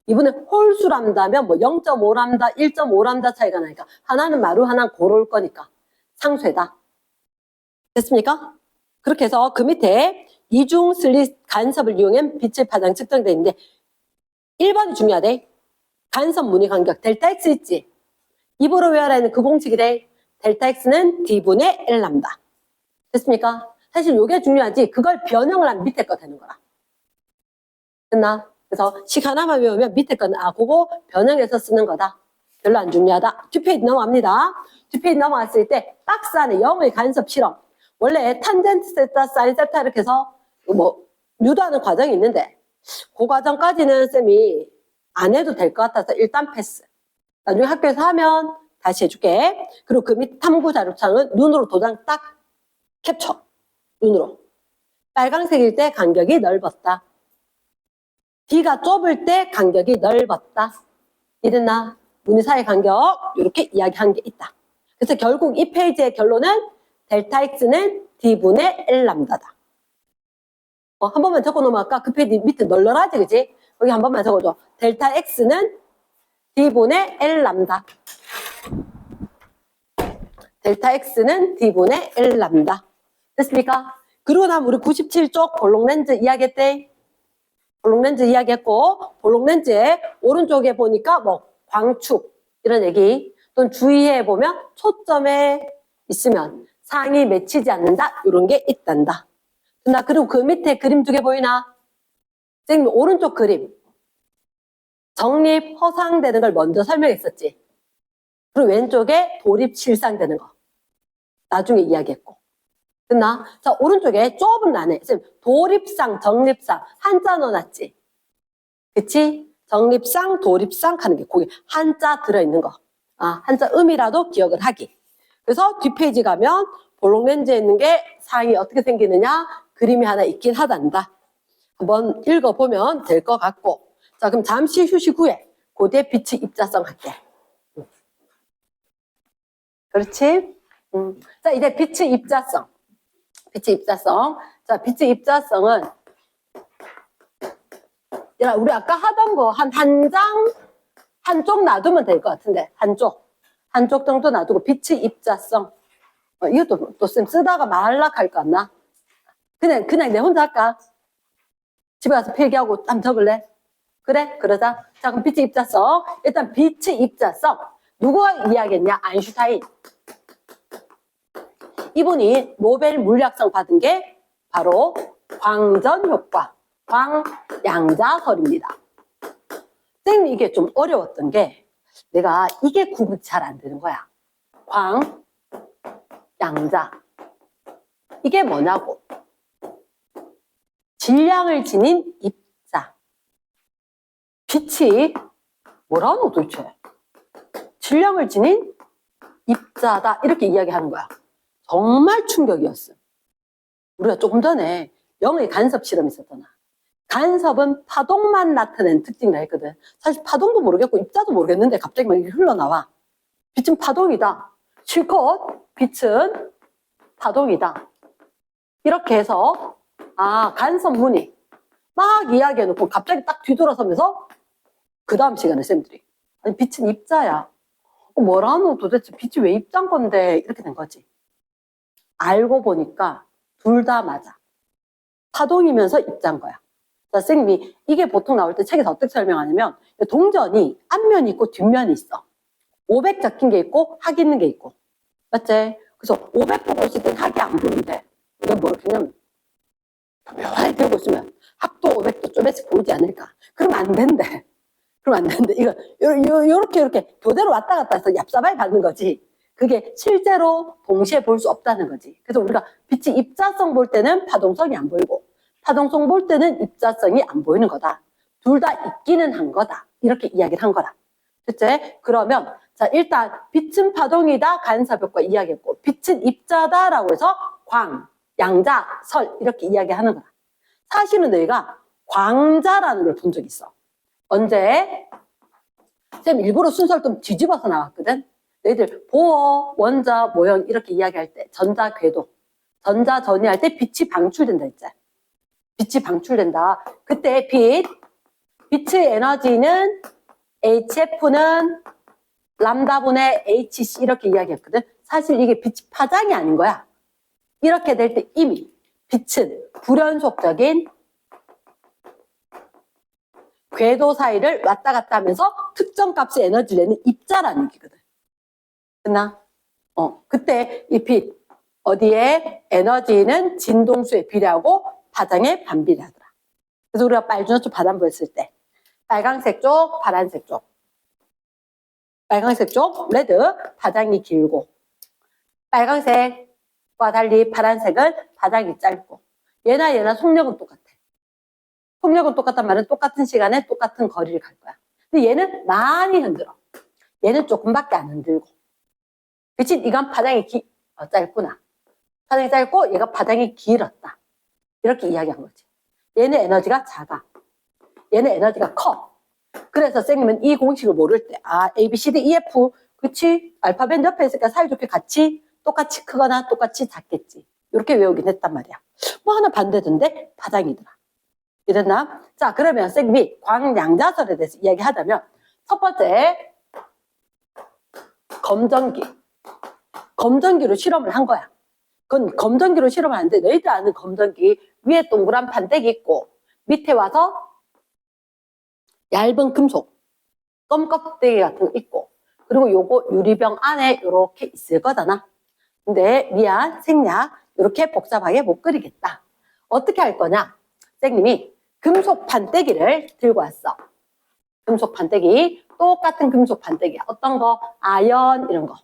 이분의 홀수람다면 뭐 0.5람다, 1.5람다 차이가 나니까 하나는 마루, 하나는 고로일 거니까 상쇄다. 됐습니까? 그렇게 해서 그 밑에 이중 슬릿 간섭을 이용한 빛의 파장 측정되어 있는데 1번이 중요하대. 간섭 무늬 간격 델타 X 있지? 입으로 외워라 있는 그 공식이래. 델타 X는 D분의 L 람다. 됐습니까? 사실 이게 중요하지 그걸 변형을 하면 밑에 거 되는 거라. 됐나? 그래서 식 하나만 외우면 밑에 거는 아 그거 변형해서 쓰는 거다. 별로 안 중요하다. 뒷페이지 넘어갑니다. 뒷페이지 넘어갔을 때 박스 안에 0의 간섭 실험. 원래 탄젠트 세타, 사인 세타 이렇게 해서 뭐 유도하는 과정이 있는데 그 과정까지는 쌤이 안 해도 될 것 같아서 일단 패스. 나중에 학교에서 하면 다시 해줄게. 그리고 그 밑 탐구 자료창은 눈으로 도장 딱 캡처. 눈으로. 빨강색일 때 간격이 넓었다. D가 좁을 때 간격이 넓었다. 이랬나? 무늬 사이 간격 이렇게 이야기한 게 있다. 그래서 결국 이 페이지의 결론은 델타 X는 D분의 L 람다다. 한 번만 적어 놓으면 아까 그 페이지 밑에 널널하지 그지? 여기 한 번만 적어줘. 델타 X는 D분의 L 람다. 델타 X는 D분의 L 람다. 됐습니까? 그러고 나면 우리 97쪽 볼록렌즈 이야기했대. 볼록렌즈 이야기했고 볼록렌즈의 오른쪽에 보니까 뭐 광축 이런 얘기 또는 주의해 보면 초점에 있으면 상이 맺히지 않는다. 이런 게 있단다. 나 그리고 그 밑에 그림 2개 보이나? 선생님 오른쪽 그림. 정립, 허상되는 걸 먼저 설명했었지. 그리고 왼쪽에 도립, 실상되는 거. 나중에 이야기했고. 됐나? 자, 오른쪽에 좁은 란에 도립상, 정립상 한자 넣어놨지. 그치? 정립상, 도립상 하는 게 거기 한자 들어있는 거. 아, 한자 음이라도 기억을 하기. 그래서 뒷페이지 가면 볼록렌즈에 있는 게 상이 어떻게 생기느냐 그림이 하나 있긴 하단다. 한번 읽어보면 될 것 같고. 자, 그럼 잠시 휴식 후에 고대 빛의 입자성 할게. 그렇지? 자, 이제 빛의 입자성. 빛의 입자성. 자, 빛의 입자성은 야, 우리 아까 하던 거 한 장, 한쪽 놔두면 될 것 같은데. 한쪽 정도 놔두고 빛의 입자성. 이것도 또 쌤 쓰다가 말락할 것 같나? 그냥 내 혼자 할까? 집에 가서 필기하고 한번 적을래? 그래? 그러자. 자, 그럼 빛의 입자성. 일단 빛의 입자성. 누가 이야기했냐? 아인슈타인. 이분이 노벨 물리학상 받은 게 바로 광전 효과, 광양자설입니다. 선생님 이게 좀 어려웠던 게 내가 이게 구분이 잘 안 되는 거야. 광양자. 이게 뭐냐고. 질량을 지닌 입자. 빛이 뭐라노 도대체? 질량을 지닌 입자다. 이렇게 이야기하는 거야. 정말 충격이었어. 우리가 조금 전에 영의 간섭 실험이 있었잖아. 간섭은 파동만 나타내는 특징이라 했거든. 사실 파동도 모르겠고 입자도 모르겠는데 갑자기 막 흘러나와. 빛은 파동이다. 실컷 빛은 파동이다. 이렇게 해서 간섭문이 막 이야기해놓고 갑자기 딱 뒤돌아서면서 그 다음 시간에 쌤들이 아니 빛은 입자야. 뭐라노 도대체 빛이 왜 입자인 건데 이렇게 된 거지. 알고 보니까 둘 다 맞아. 파동이면서 입자인 거야. 자, 선생님이 이게 보통 나올 때 책에서 어떻게 설명하냐면 동전이 앞면이 있고 뒷면이 있어. 500 적힌 게 있고 학 있는 게 있고. 맞지? 그래서 500 보고 있을 때 학이 안 보이는데 우리가 뭐 그냥 묘하게 들고 있으면 학도 500도 쪼매씩 보이지 않을까? 그러면 안 된대. 그러면 안 된대. 이거 요렇게 교대로 왔다 갔다 해서 얍사발 받는 거지. 그게 실제로 동시에 볼 수 없다는 거지. 그래서 우리가 빛이 입자성 볼 때는 파동성이 안 보이고 파동성 볼 때는 입자성이 안 보이는 거다. 둘 다 있기는 한 거다. 이렇게 이야기를 한 거라. 됐지? 그러면 자 일단 빛은 파동이다. 간섭효과 이야기했고 빛은 입자다라고 해서 광, 양자, 설 이렇게 이야기하는 거야. 사실은 너희가 광자라는 걸 본 적이 있어. 언제? 쌤 일부러 순서를 좀 뒤집어서 나왔거든. 너희들 보어, 원자, 모형 이렇게 이야기할 때 전자, 궤도, 전자 전이할 때 빛이 방출된다 했지. 빛이 방출된다. 그때 빛의 에너지는 HF는 람다분의 HC 이렇게 이야기했거든. 사실 이게 빛이 파장이 아닌 거야. 이렇게 될 때 이미 빛은 불연속적인 궤도 사이를 왔다 갔다 하면서 특정 값의 에너지를 내는 입자라는 얘기거든. 됐나? 그때 이 빛, 어디에 에너지는 진동수에 비례하고 파장에 반비례하더라. 그래서 우리가 빨주노초 바람부 했을 때 빨강색 쪽, 파란색 쪽. 빨강색 쪽, 레드, 파장이 길고 빨강색과 달리 파란색은 파장이 짧고 얘나 속력은 똑같아. 속력은 똑같단 말은 똑같은 시간에 똑같은 거리를 갈 거야. 근데 얘는 많이 흔들어. 얘는 조금밖에 안 흔들고. 그치? 이건 파장이 짧구나. 파장이 짧고 얘가 파장이 길었다. 이렇게 이야기한 거지. 얘는 에너지가 작아. 얘는 에너지가 커. 그래서 선생님은 이 공식을 모를 때 A, B, C, D, E, F 그치? 알파벳 옆에 있으니까 사이좋게 같이 똑같이 크거나 똑같이 작겠지. 이렇게 외우긴 했단 말이야. 뭐 하나 반대던데 파장이더라. 이랬나? 자, 그러면 선생님이 광양자설에 대해서 이야기하자면 첫 번째 검전기로 실험을 한 거야. 그건 검전기로 실험을 하는데 너희들 아는 검전기 위에 동그란 판때기 있고 밑에 와서 얇은 금속 껌껍데기 같은 거 있고 그리고 요거 유리병 안에 이렇게 있을 거잖아. 근데 미안, 생략. 이렇게 복잡하게 못 그리겠다. 어떻게 할 거냐? 선생님이 금속 판때기를 들고 왔어. 금속 판때기. 똑같은 금속 판때기. 어떤 거? 아연 이런 거.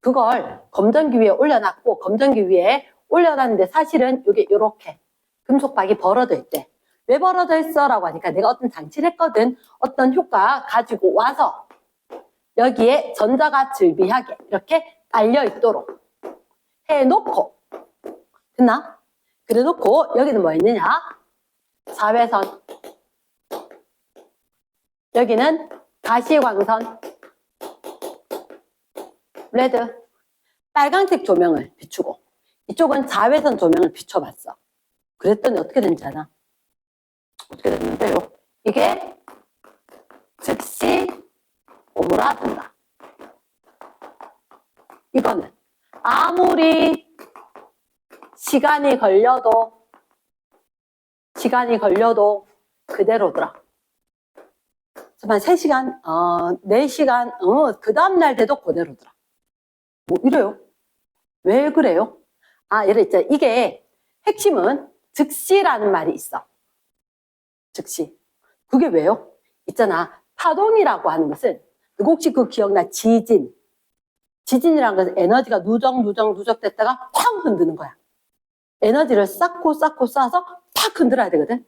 그걸 검전기 위에 올려놨고 검전기 위에 올려놨는데 사실은 이게 이렇게 금속박이 벌어져 있대. 왜 벌어져 있어? 라고 하니까 내가 어떤 장치를 했거든. 어떤 효과 가지고 와서 여기에 전자가 즐비하게 이렇게 깔려 있도록 해놓고 됐나? 그래 놓고 여기는 뭐 있느냐? 자외선, 여기는 가시광선, 레드, 빨간색 조명을 비추고 이쪽은 자외선 조명을 비춰봤어. 그랬더니 어떻게 된지 아나? 어떻게 됐는데요? 이게 즉시 오므라든다. 이거는 아무리 시간이 걸려도 그대로더라. 한 3시간, 4시간, 그 다음날 돼도 그대로더라. 뭐 이래요? 왜 그래요? 예를 있잖아. 이게 핵심은 즉시라는 말이 있어. 즉시. 그게 왜요? 있잖아. 파동이라고 하는 것은 혹시 그 기억나? 지진이라는 것은 에너지가 누적됐다가 쾅 흔드는 거야. 에너지를 쌓고 쌓아서 팍 흔들어야 되거든.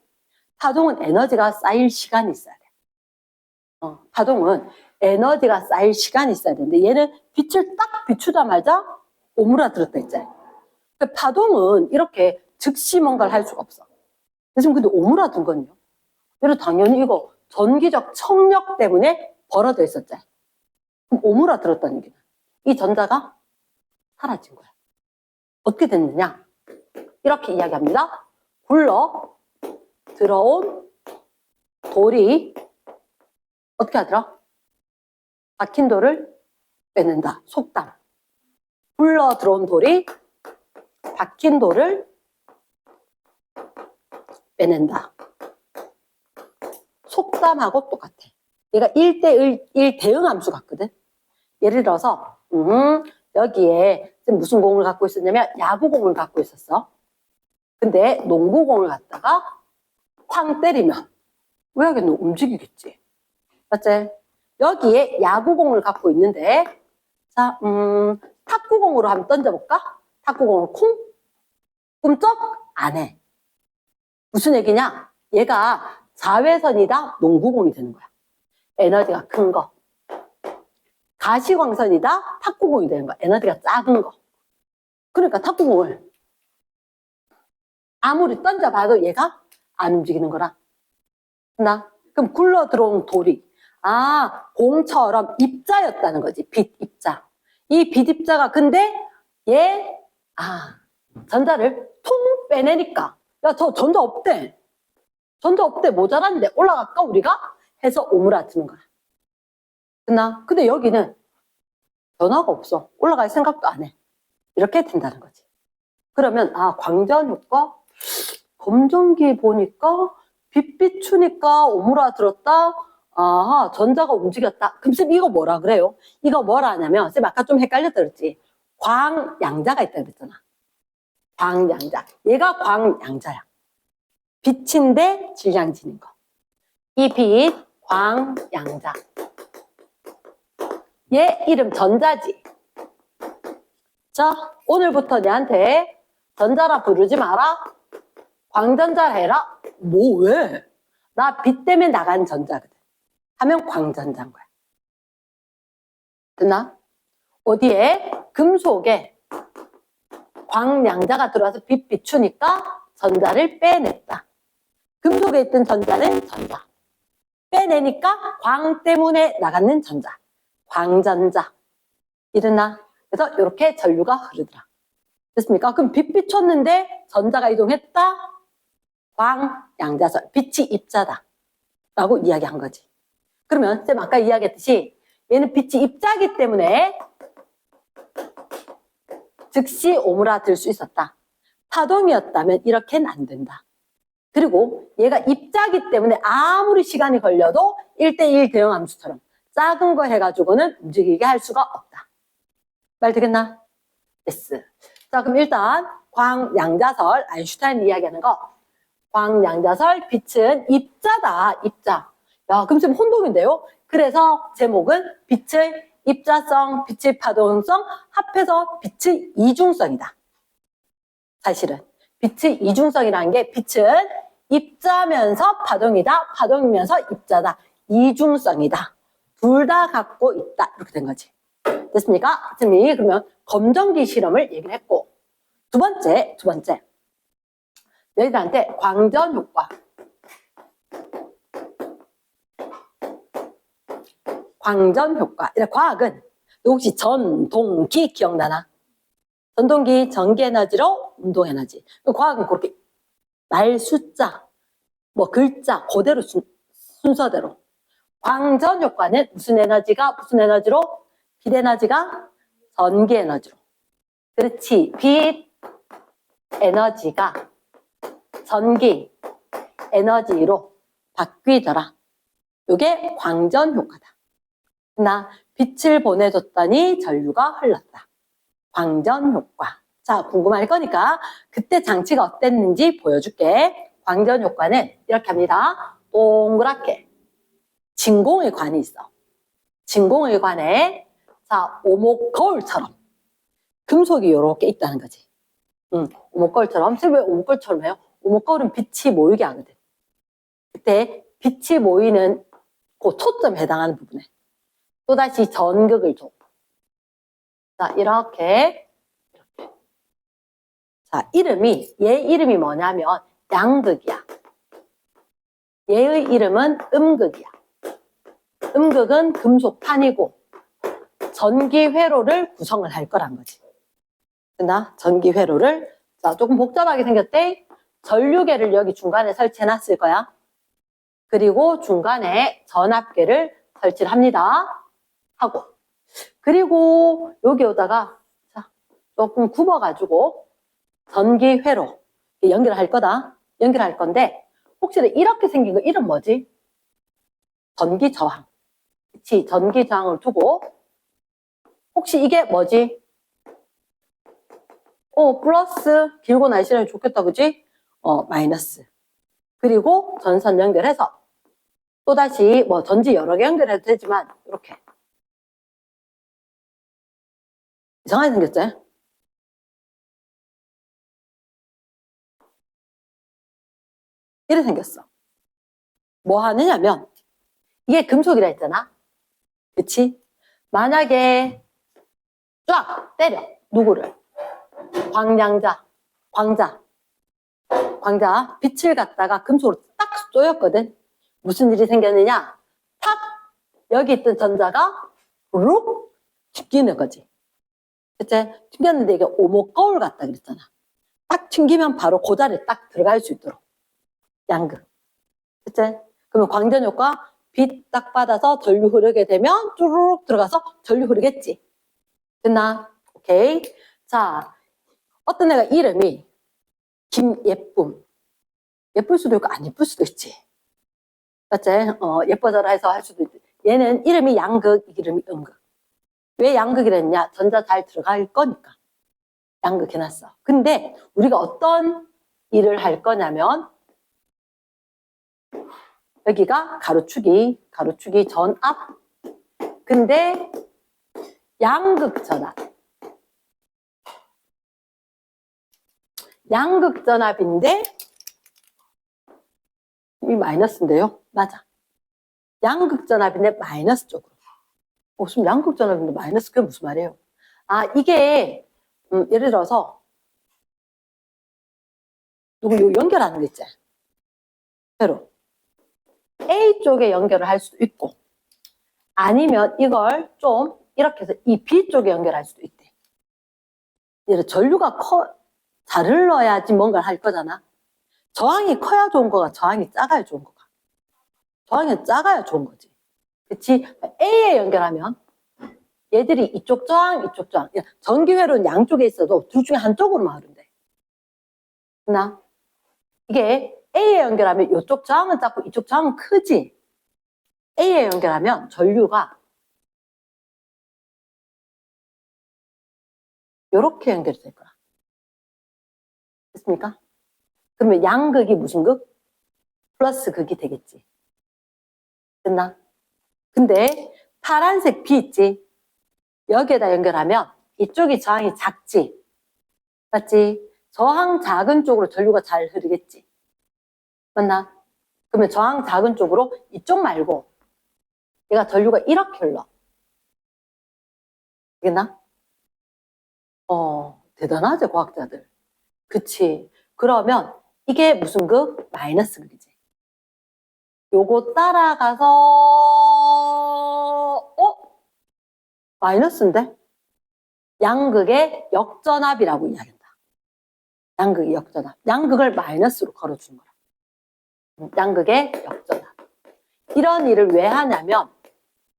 파동은 에너지가 쌓일 시간이 있어야 돼. 파동은 에너지가 쌓일 시간이 있어야 되는데 얘는 빛을 딱 비추자마자 오므라들었다 했잖아요. 파동은 이렇게 즉시 뭔가를 할 수가 없어. 지금 근데 오므라든 건요. 얘는 당연히 이거 전기적 청력 때문에 벌어져 있었잖아요. 그럼 오므라들었다는 얘기는 이 전자가 사라진 거야. 어떻게 됐느냐? 이렇게 이야기합니다. 굴러 들어온 돌이 어떻게 하더라? 박힌 돌을 빼낸다. 속담. 굴러 들어온 돌이 박힌 돌을 빼낸다. 속담하고 똑같아. 얘가 1대1 대응함수 같거든. 예를 들어서 여기에 지금 무슨 공을 갖고 있었냐면 야구공을 갖고 있었어. 근데 농구공을 갖다가 쾅 때리면 왜 하겠노? 움직이겠지. 맞지? 여기에 야구공을 갖고 있는데 자, 탁구공으로 한번 던져볼까? 탁구공을 콩? 꿈쩍? 안 해. 무슨 얘기냐? 얘가 자외선이다 농구공이 되는 거야. 에너지가 큰 거. 가시광선이다 탁구공이 되는 거야. 에너지가 작은 거. 그러니까 탁구공을 아무리 던져봐도 얘가 안 움직이는 거라. 그럼 굴러 들어온 돌이 공처럼 입자였다는 거지. 빛 입자. 이 빛 입자가 근데 얘 전자를 통 빼내니까 야, 저 전자 없대. 전자 없대. 모자란데 올라갈까 우리가? 해서 오므라드는 거야. 근데 여기는 변화가 없어. 올라갈 생각도 안 해. 이렇게 된다는 거지. 그러면 광전 효과? 검전기 보니까 빛 비추니까 오므라들었다. 전자가 움직였다. 그럼 쌤 이거 뭐라 그래요? 이거 뭐라 하냐면 쌤 아까 좀 헷갈렸다 그랬지. 광양자가 있다 그랬잖아. 광양자. 얘가 광양자야. 빛인데 질량 지닌 거. 이 빛 광양자. 얘 이름 전자지. 자, 오늘부터 내한테 전자라 부르지 마라. 광전자 해라. 뭐 왜? 나 빛 때문에 나간 전자거든. 하면 광전자인 거야. 됐나? 어디에? 금속에 광양자가 들어와서 빛 비추니까 전자를 빼냈다. 금속에 있던 전자는 전자. 빼내니까 광 때문에 나가는 전자. 광전자. 이랬나? 그래서 이렇게 전류가 흐르더라. 됐습니까? 그럼 빛 비췄는데 전자가 이동했다? 광양자설. 빛이 입자다. 라고 이야기한 거지. 그러면 쌤 아까 이야기했듯이 얘는 빛이 입자기 때문에 즉시 오므라들 수 있었다. 파동이었다면 이렇게는 안 된다. 그리고 얘가 입자기 때문에 아무리 시간이 걸려도 1대1 대응함수처럼 작은 거 해가지고는 움직이게 할 수가 없다. 말 되겠나? yes. 자, 그럼 일단 광양자설, 아인슈타인 이야기하는 거. 광양자설, 빛은 입자다, 입자. 야, 그럼 지금 혼동인데요? 그래서 제목은 빛의 입자성, 빛의 파동성, 합해서 빛의 이중성이다. 사실은. 빛의 이중성이라는 게 빛은 입자면서 파동이다, 파동이면서 입자다. 이중성이다. 둘 다 갖고 있다. 이렇게 된 거지. 됐습니까? 선생님이 그러면 검정기 실험을 얘기를 했고, 두 번째. 너희들한테 광전 효과. 광전 효과. 과학은 혹시 전동기 기억나나? 전동기 전기 에너지로 운동 에너지. 과학은 그렇게 말 숫자, 뭐 글자 그대로 순서대로. 광전 효과는 무슨 에너지가 무슨 에너지로? 빛 에너지가 전기 에너지로. 그렇지. 빛 에너지가 전기 에너지로 바뀌더라. 이게 광전 효과다. 나 빛을 보내줬더니 전류가 흘렀다. 광전 효과. 자, 궁금할 거니까 그때 장치가 어땠는지 보여줄게. 광전 효과는 이렇게 합니다. 동그랗게 진공의 관이 있어. 진공의 관에 자, 오목 거울처럼 금속이 이렇게 있다는 거지. 오목 거울처럼. 왜 오목 거울처럼 해요? 오목 거울은 빛이 모이게 하거든. 그때 빛이 모이는 그 초점에 해당하는 부분에 또다시 전극을 줘. 자, 이렇게. 자, 얘 이름이 뭐냐면 양극이야. 얘의 이름은 음극이야. 음극은 금속판이고 전기 회로를 구성을 할 거란 거지. 나 전기 회로를 자, 조금 복잡하게 생겼대. 전류계를 여기 중간에 설치해 놨을 거야. 그리고 중간에 전압계를 설치를 합니다. 하고. 그리고 여기에다가 자, 조금 굽어가지고 전기 회로 연결할 거다. 연결할 건데 혹시 이렇게 생긴 거 이름 뭐지? 전기 저항. 그치? 전기 저항을 두고 혹시 이게 뭐지? 플러스 길고 날씬하게 좋겠다, 그지? 마이너스. 그리고 전선 연결해서 또다시 뭐 전지 여러 개 연결해도 되지만 이렇게 이상하게 생겼죠? 이렇게 생겼어. 뭐 하느냐면 이게 금속이라 했잖아. 그치? 만약에 쫙 때려. 누구를? 광자. 빛을 갖다가 금속으로 딱 쏘였거든. 무슨 일이 생겼느냐? 탁! 여기 있던 전자가 룩! 튕기는 거지. 그치? 튕겼는데 이게 오목 거울 같다 그랬잖아. 딱 튕기면 바로 그 자리에 딱 들어갈 수 있도록. 양극. 그치? 그러면 광전 효과 빛 딱 받아서 전류 흐르게 되면 쭈르륵 들어가서 전류 흐르겠지. 됐나? 오케이. 자, 어떤 애가 이름이 김예쁨. 예쁠 수도 있고 안 예쁠 수도 있지. 맞지? 예뻐져라 해서 할 수도 있지. 얘는 이름이 양극, 이름이 음극. 왜 양극이랬냐? 전자 잘 들어갈 거니까. 양극 해놨어. 근데 우리가 어떤 일을 할 거냐면 여기가 가로축이 전압. 근데 양극 전압. 양극 전압인데 이 마이너스인데요. 맞아. 양극 전압인데 마이너스 쪽으로. 무슨 양극 전압인데 마이너스 그게 무슨 말이에요? 아, 이게 예를 들어서 누구 연결하는 거 있지? 회로. A 쪽에 연결을 할 수도 있고 아니면 이걸 좀 이렇게 해서 이 B 쪽에 연결할 수도 있대. 예를 들어 전류가 잘 흘러야지 뭔가를 할 거잖아. 저항이 커야 좋은 거가 저항이 작아야 좋은 거가. 저항이 작아야 좋은 거지. 그치? A에 연결하면 얘들이 이쪽 저항, 이쪽 저항. 전기회로는 양쪽에 있어도 둘 중에 한쪽으로만 흐른대. 나 이게 A에 연결하면 이쪽 저항은 작고 이쪽 저항은 크지. A에 연결하면 전류가 요렇게 연결이 될 거야. 됐습니까? 그러면 양극이 무슨 극? 플러스 극이 되겠지. 됐나? 근데 파란색 B 있지? 여기에다 연결하면 이쪽이 저항이 작지? 맞지? 저항 작은 쪽으로 전류가 잘 흐르겠지? 맞나? 그러면 저항 작은 쪽으로 이쪽 말고 얘가 전류가 이렇게 흘러. 되겠나? 대단하죠, 과학자들. 그치? 그러면 이게 무슨 극? 마이너스 극이지. 요거 따라가서 마이너스인데? 양극의 역전압이라고 이야기한다. 양극의 역전압. 양극을 마이너스로 걸어주는 거라. 양극의 역전압. 이런 일을 왜 하냐면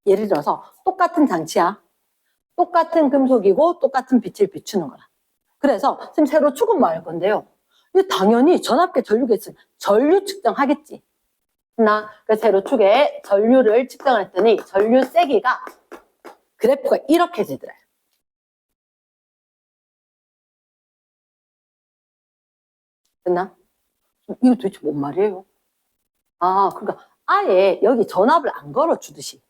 예를 들어서 똑같은 장치야. 똑같은 금속이고 똑같은 빛을 비추는 거라. 그래서 선생님 세로축은 뭐 할 건데요? 당연히 전압계 전류계 있으면 전류 측정하겠지. 그 세로축에 전류를 측정을 했더니 전류 세기가 그래프가 이렇게 되더라. 됐나? 이거 도대체 뭔 말이에요? 그러니까 아예 여기 전압을 안 걸어주듯이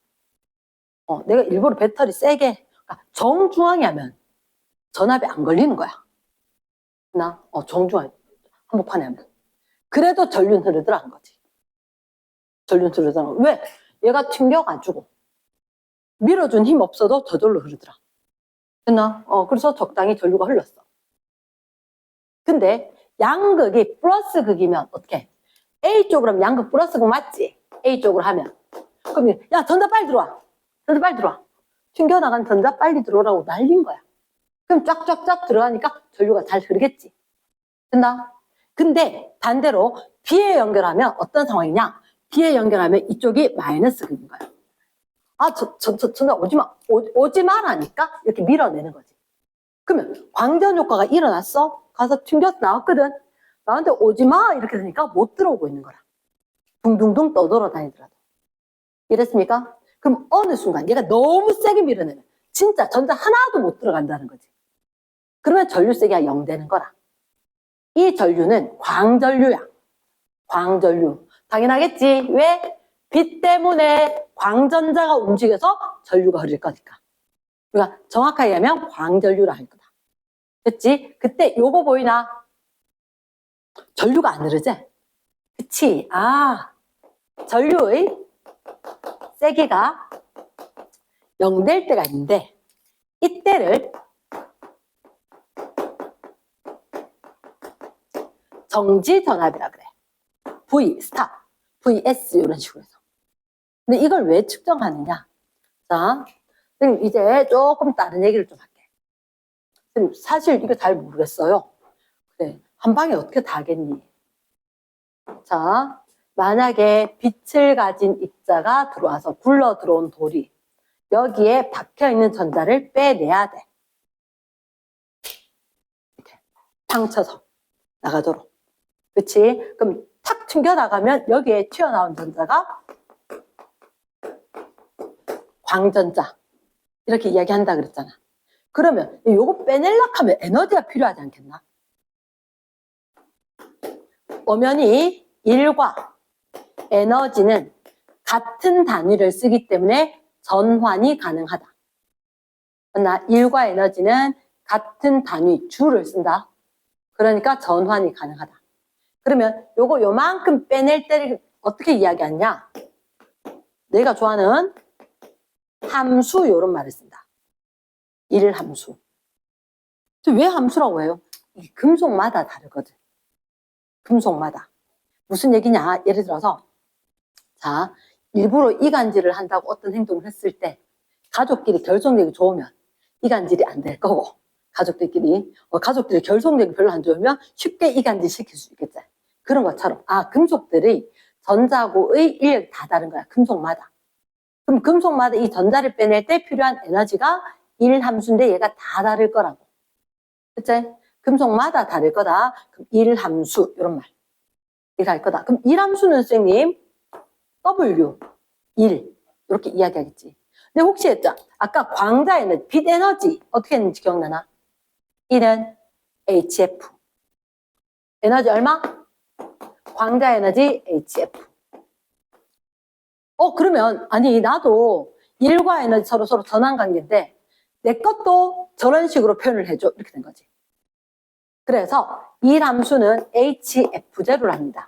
내가 일부러 배터리 세게 그러니까 정중앙에 하면 전압이 안 걸리는 거야. 정중앙에 한복판에 하면 그래도 전류는 흐르더라는 거지. 전류는 흐르더라는 거. 왜? 얘가 튕겨가지고 밀어준 힘 없어도 저절로 흐르더라. 됐나? 그래서 적당히 전류가 흘렀어. 근데 양극이 플러스 극이면 어떻게? A쪽으로 하면 양극 플러스 극 맞지? A쪽으로 하면. 그럼 야 전자 빨리 들어와. 전자 빨리 들어와. 튕겨나간 전자 빨리 들어오라고 날린 거야. 그럼 쫙쫙쫙 들어가니까 전류가 잘 흐르겠지. 됐나? 근데 반대로 B에 연결하면 어떤 상황이냐? B에 연결하면 이쪽이 마이너스 극인 거야. 전자 오지 마라니까 이렇게 밀어내는 거지. 그러면 광전 효과가 일어났어? 가서 튕겨서 나왔거든? 나한테 오지 마! 이렇게 되니까 못 들어오고 있는 거라. 둥둥둥 떠돌아다니더라도. 이랬습니까? 그럼 어느 순간 얘가 너무 세게 밀어내면 진짜 전자 하나도 못 들어간다는 거지. 그러면 전류 세기가 0 되는 거라. 이 전류는 광전류야. 광전류. 당연하겠지. 왜? 빛 때문에 광전자가 움직여서 전류가 흐를 거니까. 그러니까 정확하게 하면 광전류라 할 거다. 됐지? 그때 요거 보이나? 전류가 안 흐르지? 그치? 전류의 세기가 0 될 때가 있는데 이때를 정지 전압이라 그래. V, 스탑, VS 이런 식으로 해서. 근데 이걸 왜 측정하느냐? 자, 선생님 이제 조금 다른 얘기를 좀 할게. 선생님 사실 이거 잘 모르겠어요. 그래, 한 방에 어떻게 다 하겠니? 자, 만약에 빛을 가진 입자가 들어와서 굴러 들어온 돌이 여기에 박혀있는 전자를 빼내야 돼. 이렇게 팡 쳐서 나가도록. 그치? 그럼 탁 튕겨나가면 여기에 튀어나온 전자가 광전자. 이렇게 이야기한다 그랬잖아. 그러면 요거 빼내려고 하면 에너지가 필요하지 않겠나? 엄연히 1과 에너지는 같은 단위를 쓰기 때문에 전환이 가능하다. 나 1과 에너지는 같은 단위, 주를 쓴다. 그러니까 전환이 가능하다. 그러면 요거 요만큼 빼낼 때를 어떻게 이야기하냐? 내가 좋아하는 함수 요런 말을 쓴다. 1함수. 왜 함수라고 해요? 이 금속마다 다르거든. 금속마다. 무슨 얘기냐? 예를 들어서 자, 일부러 이간질을 한다고 어떤 행동을 했을 때 가족끼리 결속력이 좋으면 이간질이 안 될 거고 가족들끼리 결속력이 별로 안 좋으면 쉽게 이간질 시킬 수 있겠지. 그런 것처럼 금속들의 전자고의 인력이 다 다른 거야. 금속마다. 그럼 금속마다 이 전자를 빼낼 때 필요한 에너지가 1함수인데 얘가 다 다를 거라고. 그치? 금속마다 다를 거다. 그럼 1함수 이런 말. 이렇게 할 거다. 그럼 1함수는 선생님 W 1 이렇게 이야기하겠지. 근데 혹시 했죠? 아까 광자 에너지, 빛 에너지 어떻게 했는지 기억나나? E는 HF. 에너지 얼마? 광자 에너지 HF. 그러면 아니 나도 일과 에너지 서로 전환 관계인데 내 것도 저런 식으로 표현을 해줘. 이렇게 된 거지. 그래서 이 함수는 HF0랍니다.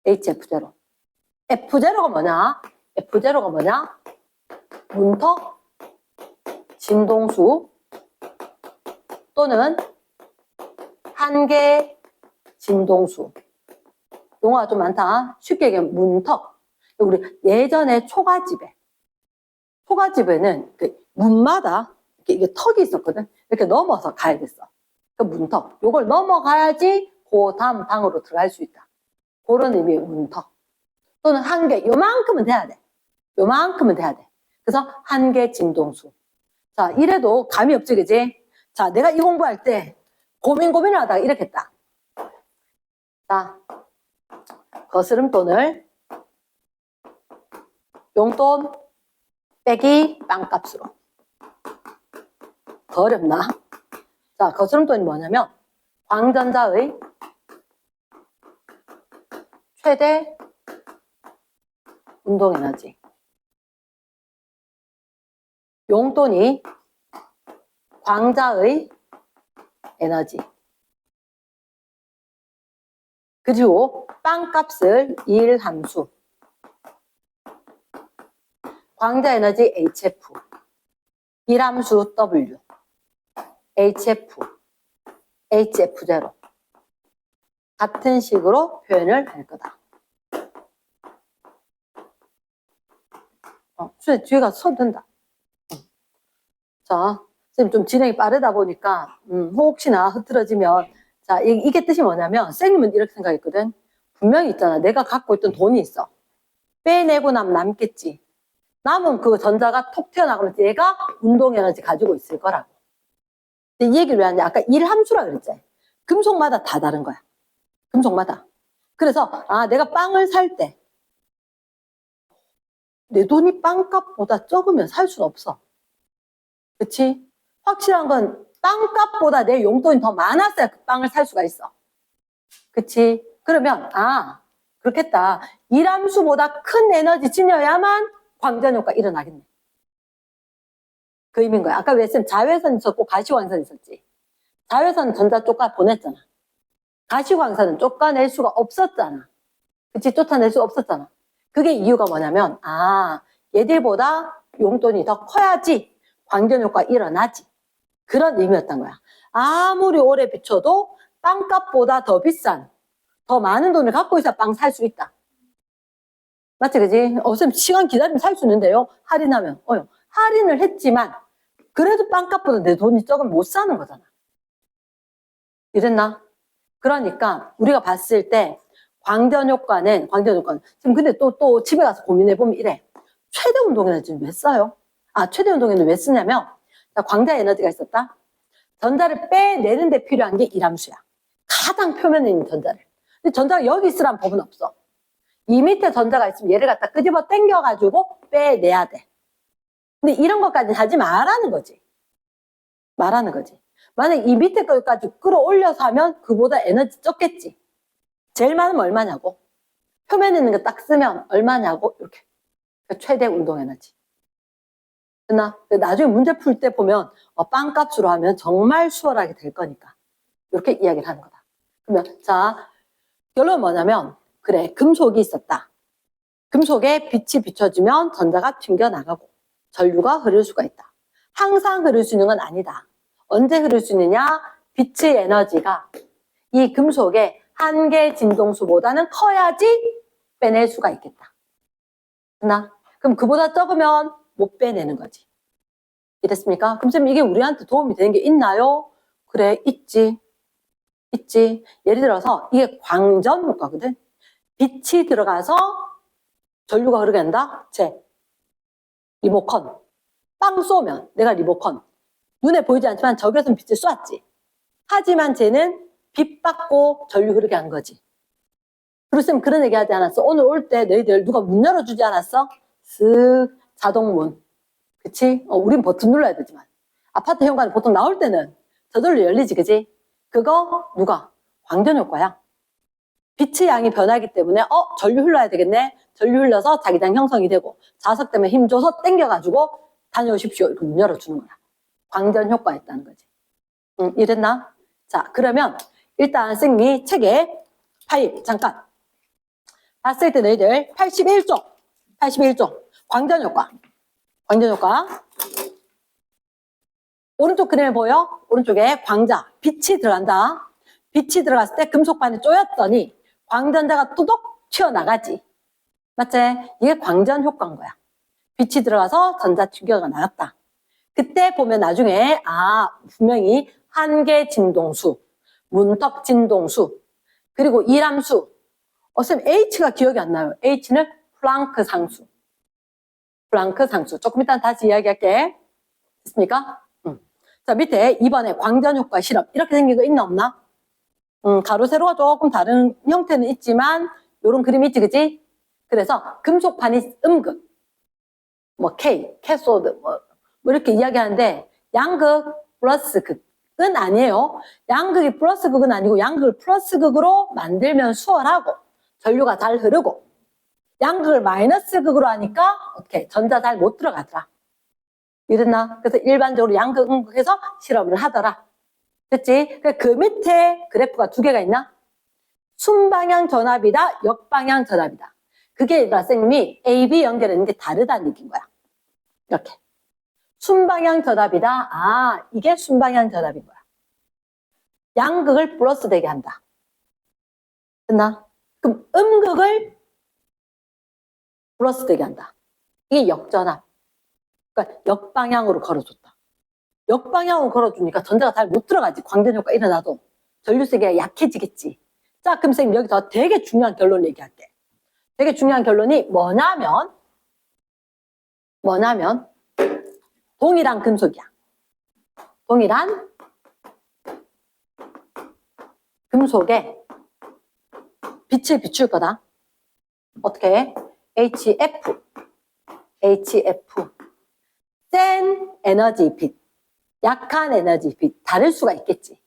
HF0. F0가 뭐냐? F0가 뭐냐? 문터 진동수 또는 한계 진동수. 용어가 좀 많다. 쉽게 얘기하면 문턱. 우리 예전에 초가집에는 그 문마다 이게 턱이 있었거든. 이렇게 넘어서 가야 됐어. 그 문턱. 요걸 넘어가야지 그 다음 방으로 들어갈 수 있다. 그런 의미의 문턱. 또는 한계. 요만큼은 돼야 돼. 요만큼은 돼야 돼. 그래서 한계 진동수. 자, 이래도 감이 없지, 그지? 자, 내가 이 공부할 때 고민을 하다가 이렇게 했다. 자, 거스름돈을 용돈 빼기 빵값으로. 더 어렵나? 자, 거스름돈이 뭐냐면 광전자의 최대 운동에너지. 용돈이 광자의 에너지. 그리고 빵값을 1함수. 광자 에너지 HF. 1함수 W. HF. HF0. 같은 식으로 표현을 할 거다. 뒤에가 써든다. 자, 선생님 좀 진행이 빠르다 보니까, 혹시나 흐트러지면, 자, 이게 뜻이 뭐냐면, 선생님은 이렇게 생각했거든. 분명히 있잖아. 내가 갖고 있던 돈이 있어. 빼내고 나면 남겠지. 남은 그 전자가 톡 튀어나가면 얘가 운동에너지 가지고 있을 거라고. 근데 이 얘기를 왜 하냐? 아까 1함수라 그랬지. 금속마다 다 다른 거야. 금속마다. 그래서, 내가 빵을 살 때, 내 돈이 빵값보다 적으면 살 수는 없어. 그치? 확실한 건 빵값보다 내 용돈이 더 많았어야 그 빵을 살 수가 있어. 그치? 그러면 그렇겠다. 1함수보다 큰 에너지 지녀야만 광전효과 일어나겠네. 그 의미인 거야. 아까 왜 쌤 자외선 있었고 가시광선 있었지? 자외선 전자 쫓아 보냈잖아. 가시광선은 쫓아낼 수가 없었잖아. 그치? 쫓아낼 수가 없었잖아. 그게 이유가 뭐냐면 얘들보다 용돈이 더 커야지 광전효과 일어나지. 그런 의미였던 거야. 아무리 오래 비춰도 빵값보다 더 비싼, 더 많은 돈을 갖고 있어야 빵 살 수 있다. 맞지, 그지? 쌤 시간 기다리면 살 수 있는데요. 할인하면. 할인을 했지만 그래도 빵값보다 내 돈이 적으면 못 사는 거잖아. 이랬나? 그러니까 우리가 봤을 때 광전효과는 지금 근데 또 집에 가서 고민해보면 이래. 최대 운동에너지는 왜 써요? 최대 운동에는 왜 쓰냐면 광자 에너지가 있었다. 전자를 빼내는 데 필요한 게 1함수야. 가장 표면에 있는 전자를. 근데 전자가 여기 있으라는 법은 없어. 이 밑에 전자가 있으면 얘를 갖다 끄집어 당겨가지고 빼내야 돼. 근데 이런 것까지는 하지 말라는 거지. 말하는 거지. 만약 이 밑에 것까지 끌어올려서 하면 그보다 에너지 적겠지. 제일 많으면 얼마냐고. 표면에 있는 거 딱 쓰면 얼마냐고. 이렇게. 최대 운동 에너지. 됐나? 나중에 문제 풀 때 보면 빵값으로 하면 정말 수월하게 될 거니까. 이렇게 이야기를 하는 거다. 그러면 자, 결론은 뭐냐면 그래, 금속이 있었다. 금속에 빛이 비춰지면 전자가 튕겨나가고 전류가 흐를 수가 있다. 항상 흐를 수 있는 건 아니다. 언제 흐를 수 있느냐? 빛의 에너지가 이 금속의 한계 진동수보다는 커야지 빼낼 수가 있겠다. 됐나? 그럼 그보다 적으면 못 빼내는 거지. 이랬습니까? 그럼 쌤 이게 우리한테 도움이 되는 게 있나요? 그래, 있지. 예를 들어서 이게 광전 효과거든. 빛이 들어가서 전류가 흐르게 한다. 리모컨. 빵 쏘면 내가 리모컨. 눈에 보이지 않지만 저기에서는 빛을 쐈지. 하지만 쟤는 빛 받고 전류 흐르게 한 거지. 그리고 쌤 그런 얘기 하지 않았어? 오늘 올 때 너희들 누가 문 열어주지 않았어? 쓱 자동문. 그치? 우린 버튼 눌러야 되지만. 아파트 현관에 보통 나올 때는 저절로 열리지, 그지? 그거 누가? 광전효과야. 빛의 양이 변하기 때문에 전류 흘러야 되겠네. 전류 흘러서 자기장 형성이 되고 자석 때문에 힘 줘서 당겨가지고 다녀오십시오. 이렇게 문 열어주는 거야. 광전 효과였다는 거지. 이랬나? 자, 그러면 일단 쌤이 책에 파일 잠깐 봤을 때 너희들 81쪽 광전 효과. 오른쪽 그림에 보여? 오른쪽에 광자, 빛이 들어간다. 빛이 들어갔을 때 금속반에 쪼였더니 광전자가 뚜둑 튀어나가지. 맞지? 이게 광전 효과인 거야. 빛이 들어가서 전자 충격가 나왔다. 그때 보면 나중에 분명히 한계 진동수, 문턱 진동수, 그리고 이람수. 쌤 H가 기억이 안 나요. H는 플랑크 상수. 조금 이따 다시 이야기할게. 됐습니까? 자, 밑에 이번에 광전 효과 실험. 이렇게 생긴 거 있나 없나? 가로 세로가 조금 다른 형태는 있지만 요런 그림이 있지, 그지? 그래서 금속판이 음극, 캐소드, 이렇게 이야기하는데 양극 플러스 극은 아니에요. 양극이 플러스 극은 아니고 양극을 플러스 극으로 만들면 수월하고 전류가 잘 흐르고 양극을 마이너스 극으로 하니까 어떻게 전자 잘 못 들어가더라. 이랬나? 그래서 일반적으로 양극, 음극해서 실험을 하더라. 됐지? 그 밑에 그래프가 두 개가 있나? 순방향 전압이다, 역방향 전압이다. 그게 선생님이 A, B 연결하는 게 다르다는 얘기인 거야. 이렇게. 순방향 전압이다. 이게 순방향 전압인 거야. 양극을 플러스 되게 한다. 됐나? 그럼 음극을 플러스 되게 한다. 이게 역전압. 그러니까 역방향으로 걸어줬다. 역방향으로 걸어주니까 전자가 잘 못 들어가지. 광전 효과 일어나도. 전류 세기가 약해지겠지. 자, 그럼 선생님 여기서 되게 중요한 결론 얘기할게. 되게 중요한 결론이 뭐냐면 동일한 금속이야. 동일한 금속에 빛을 비출 거다. 어떻게? HF. 센 에너지 빛, 약한 에너지 빛, 다를 수가 있겠지.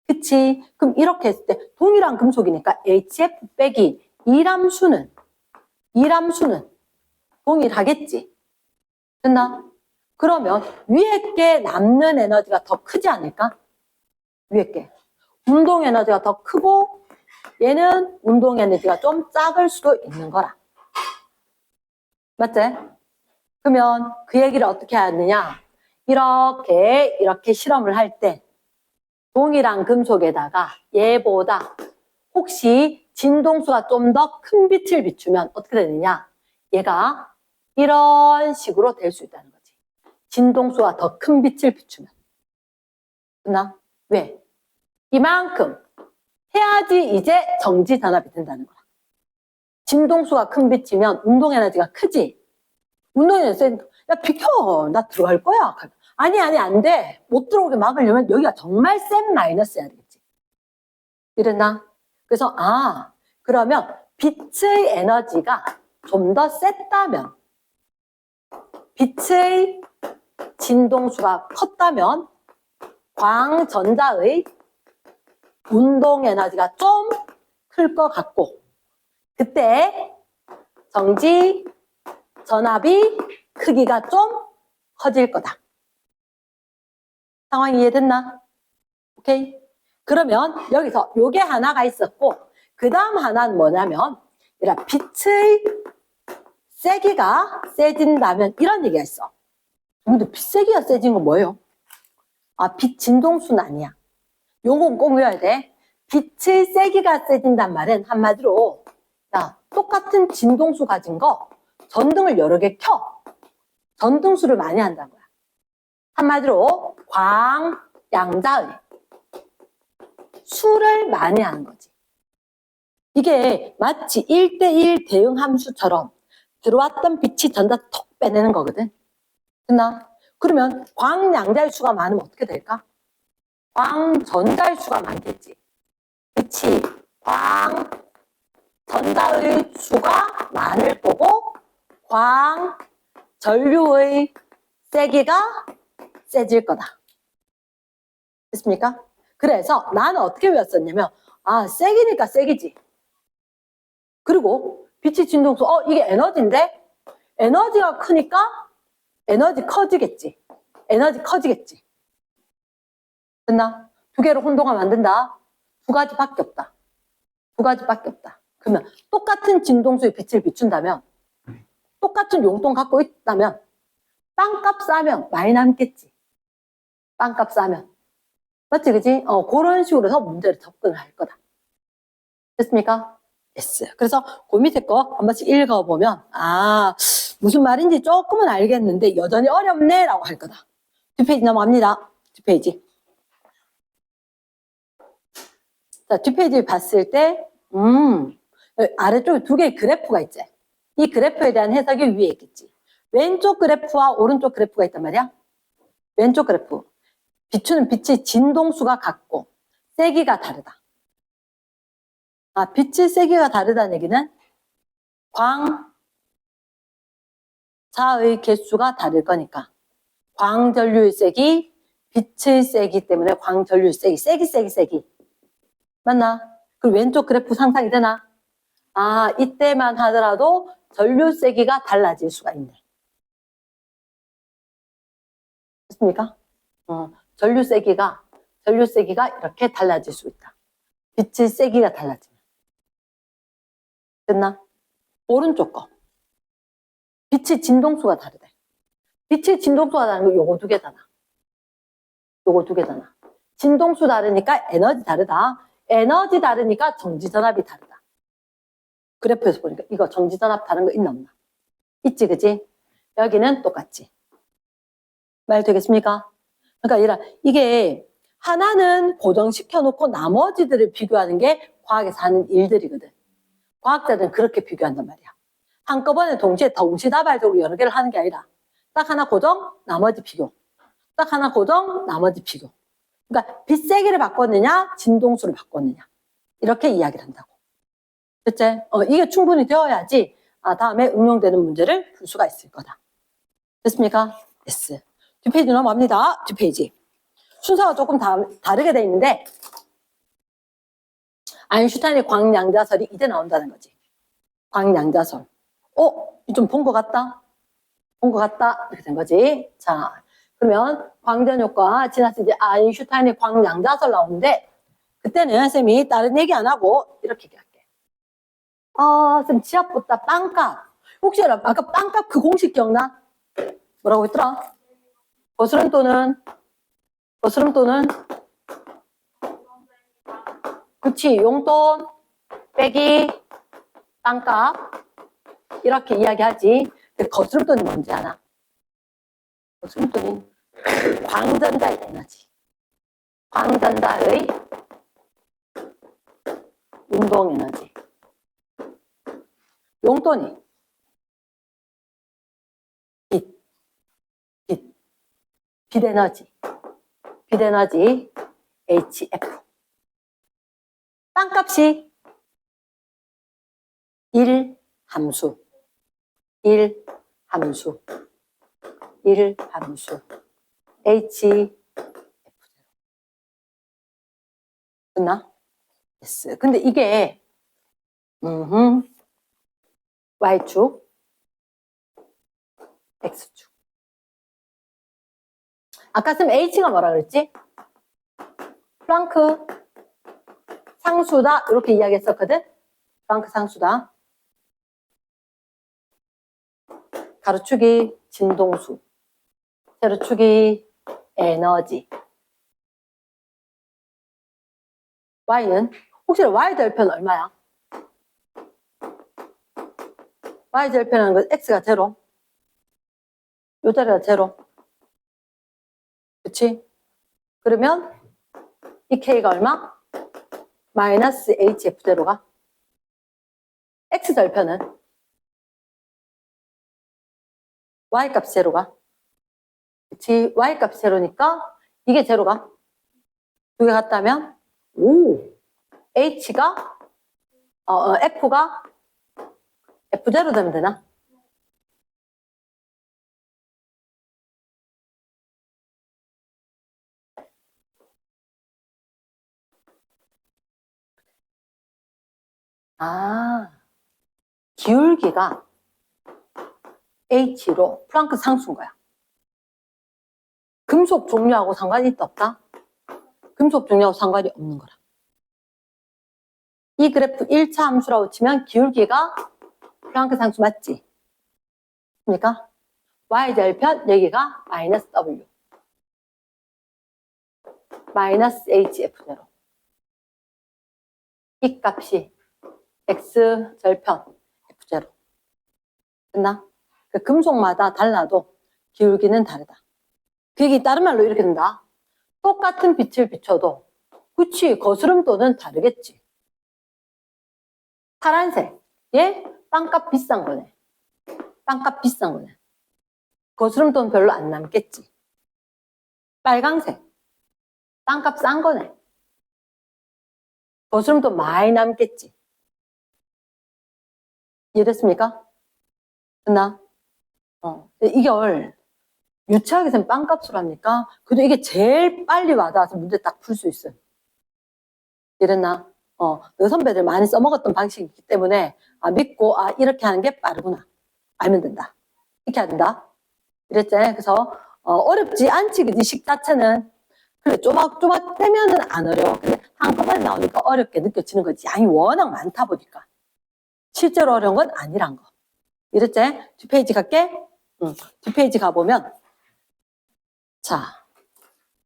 그치? 그럼 이렇게 했을 때 동일한 금속이니까 HF 빼기 이람수는 동일하겠지. 됐나? 그러면 위에 게 남는 에너지가 더 크지 않을까? 위에 게. 운동 에너지가 더 크고 얘는 운동 에너지가 좀 작을 수도 있는 거라. 맞지? 그러면 그 얘기를 어떻게 하느냐? 이렇게 실험을 할 때 동일한 금속에다가 얘보다 혹시 진동수가 좀 더 큰 빛을 비추면 어떻게 되느냐? 얘가 이런 식으로 될 수 있다는 거지. 진동수가 더 큰 빛을 비추면. 됐나? 왜? 이만큼 해야지 이제 정지 전압이 된다는 거야. 진동수가 큰 빛이면 운동 에너지가 크지? 운동 에너지 야 비켜 나 들어갈 거야. 아니 안 돼. 못 들어오게 막으려면 여기가 정말 센 마이너스여야 되겠지. 이랬나? 그래서 그러면 빛의 에너지가 좀 더 셌다면 빛의 진동수가 컸다면 광전자의 운동 에너지가 좀 클 것 같고 그때 정지 전압이 크기가 좀 커질 거다. 상황이 이해됐나? 오케이? 그러면 여기서 요게 하나가 있었고 그 다음 하나는 뭐냐면 빛의 세기가 세진다면 이런 얘기가 있어. 근데 빛 세기가 세진 건 뭐예요? 빛 진동수는 아니야. 요건 꼭 외워야 돼. 빛의 세기가 세진단 말은 한마디로 똑같은 진동수 가진 거 전등을 여러 개 켜. 전등수를 많이 한다는 거야. 한마디로 광양자의 수를 많이 하는 거지. 이게 마치 1대1 대응 함수처럼 들어왔던 빛이 전자 톡 빼내는 거거든. 됐나? 그러면 광양자의 수가 많으면 어떻게 될까? 광전자의 수가 많겠지. 그치? 광전자의 수가 많을 거고 광전류의 세기가 세질 거다. 됐습니까? 그래서 나는 어떻게 외웠었냐면, 아, 세기니까 세기지. 그리고 빛이 진동수, 이게 에너지인데? 에너지가 크니까 에너지 커지겠지. 에너지 커지겠지. 됐나? 두 개를 혼동하면 안 된다. 두 가지밖에 없다. 두 가지밖에 없다. 그러면 똑같은 진동수의 빛을 비춘다면, 똑같은 용돈 갖고 있다면, 빵값 싸면 많이 남겠지. 빵값 싸면. 맞지, 그지? 그런 식으로 해서 문제를 접근을 할 거다. 됐습니까? yes. 그래서 그 밑에 거 한 번씩 읽어보면, 아, 무슨 말인지 조금은 알겠는데 여전히 어렵네 라고 할 거다. 뒷페이지 넘어갑니다. 뒷페이지. 자, 뒷페이지 봤을 때, 아래쪽에 두 개의 그래프가 있지. 이 그래프에 대한 해석이 위에 있겠지. 왼쪽 그래프와 오른쪽 그래프가 있단 말이야. 왼쪽 그래프. 비추는 빛의 진동수가 같고 세기가 다르다. 아, 빛의 세기가 다르다는 얘기는 광자의 개수가 다를 거니까 광전류의 세기, 빛의 세기 때문에 광전류의 세기. 맞나? 그리고 왼쪽 그래프 상상이 되나? 아, 이때만 하더라도 전류 세기가 달라질 수가 있네. 됐습니까? 전류 세기가 이렇게 달라질 수 있다. 빛의 세기가 달라지면. 됐나? 오른쪽 거. 빛의 진동수가 다르대. 빛의 진동수가 다른 거 요거 두 개잖아. 요거 두 개잖아. 진동수 다르니까 에너지 다르다. 에너지 다르니까 정지전압이 다르다. 그래프에서 보니까 이거 정지전압 다른 거 있나 없나? 있지, 그지? 여기는 똑같지. 말 되겠습니까? 그러니까 이게 하나는 고정시켜 놓고 나머지들을 비교하는 게 과학에서 하는 일들이거든. 과학자들은 그렇게 비교한단 말이야. 한꺼번에 동시다발적으로 여러 개를 하는 게 아니라 딱 하나 고정, 나머지 비교. 딱 하나 고정, 나머지 비교. 그러니까 빛 세기를 바꿨느냐, 진동수를 바꿨느냐. 이렇게 이야기를 한다고. 됐지? 이게 충분히 되어야지 다음에 응용되는 문제를 풀 수가 있을 거다. 됐습니까? yes. 뒷페이지 넘어갑니다. 뒷페이지. 순서가 조금 다르게 돼 있는데 아인슈타인의 광양자설이 이제 나온다는 거지. 광양자설. 좀 본 것 같다? 본 것 같다? 이렇게 된 거지. 자, 그러면 광전효과 지나서 이제 아인슈타인의 광양자설 나오는데 그때는 쌤이 다른 얘기 안 하고 이렇게 얘기할게. 쌤 지압보다 빵값. 혹시 아까 빵값 그 공식 기억나? 뭐라고 했더라? 거스름돈은 그치, 용돈 빼기 빵값 이렇게 이야기하지. 근데 거스름돈이 뭔지 아나? 거스름돈이 광전자의 에너지. 광전자의 운동 에너지. 용돈이 빛 에너지 HF. 빵값이 1 함수 HF0. 됐나? yes. 근데 이게 Y축 X축. 아까 쌤 H가 뭐라 그랬지? 플랑크 상수다 이렇게 이야기했었거든. 플랑크 상수다. 가로축이 진동수, 세로축이 에너지. Y는 혹시 Y 절편 얼마야? Y 절편하는 건 X가 제로. 요 자리가 제로. 그치? 그러면 이 K가 얼마? 마이너스 HF0가 X절편은 Y값 제로가 그치? Y값 제로니까 이게 제로가 두 개 같다면 H가 F가 F0 되면 되나? 아, 기울기가 H로 플랑크 상수인 거야. 금속 종류하고 상관이 있다 없다? 금속 종류하고 상관이 없는 거라. 이 그래프 1차 함수라고 치면 기울기가 플랑크 상수 맞지? 그러니까 y절편 여기가 마이너스 w 마이너스 hf0 이 값이 x절편 f0 됐나? 그 금속마다 달라도 기울기는 다르다. 그게 다른 말로 이렇게 된다. 똑같은 빛을 비춰도 그치 거스름도는 다르겠지. 파란색 얘 빵값 비싼 거네. 빵값 비싼 거네. 거스름도는 별로 안 남겠지. 빨강색 빵값 싼 거네. 거스름도 많이 남겠지. 이해됐습니까? 됐나? 이걸 유치하게선 빵값으로 합니까? 그래도 이게 제일 빨리 와닿아서 문제 딱 풀 수 있어요. 이랬나? 너 선배들 많이 써먹었던 방식이기 때문에 믿고 이렇게 하는 게 빠르구나. 알면 된다. 이렇게 해야 된다. 이랬지? 그래서 어렵지 않지 그지? 식 자체는 그래 조막조막 떼면은 안 어려워. 근데 한꺼번에 나오니까 어렵게 느껴지는 거지. 양이 워낙 많다 보니까. 실제로 어려운 건 아니란 거. 이랬지? 뒷페이지 갈게. 뒷페이지 가보면 자,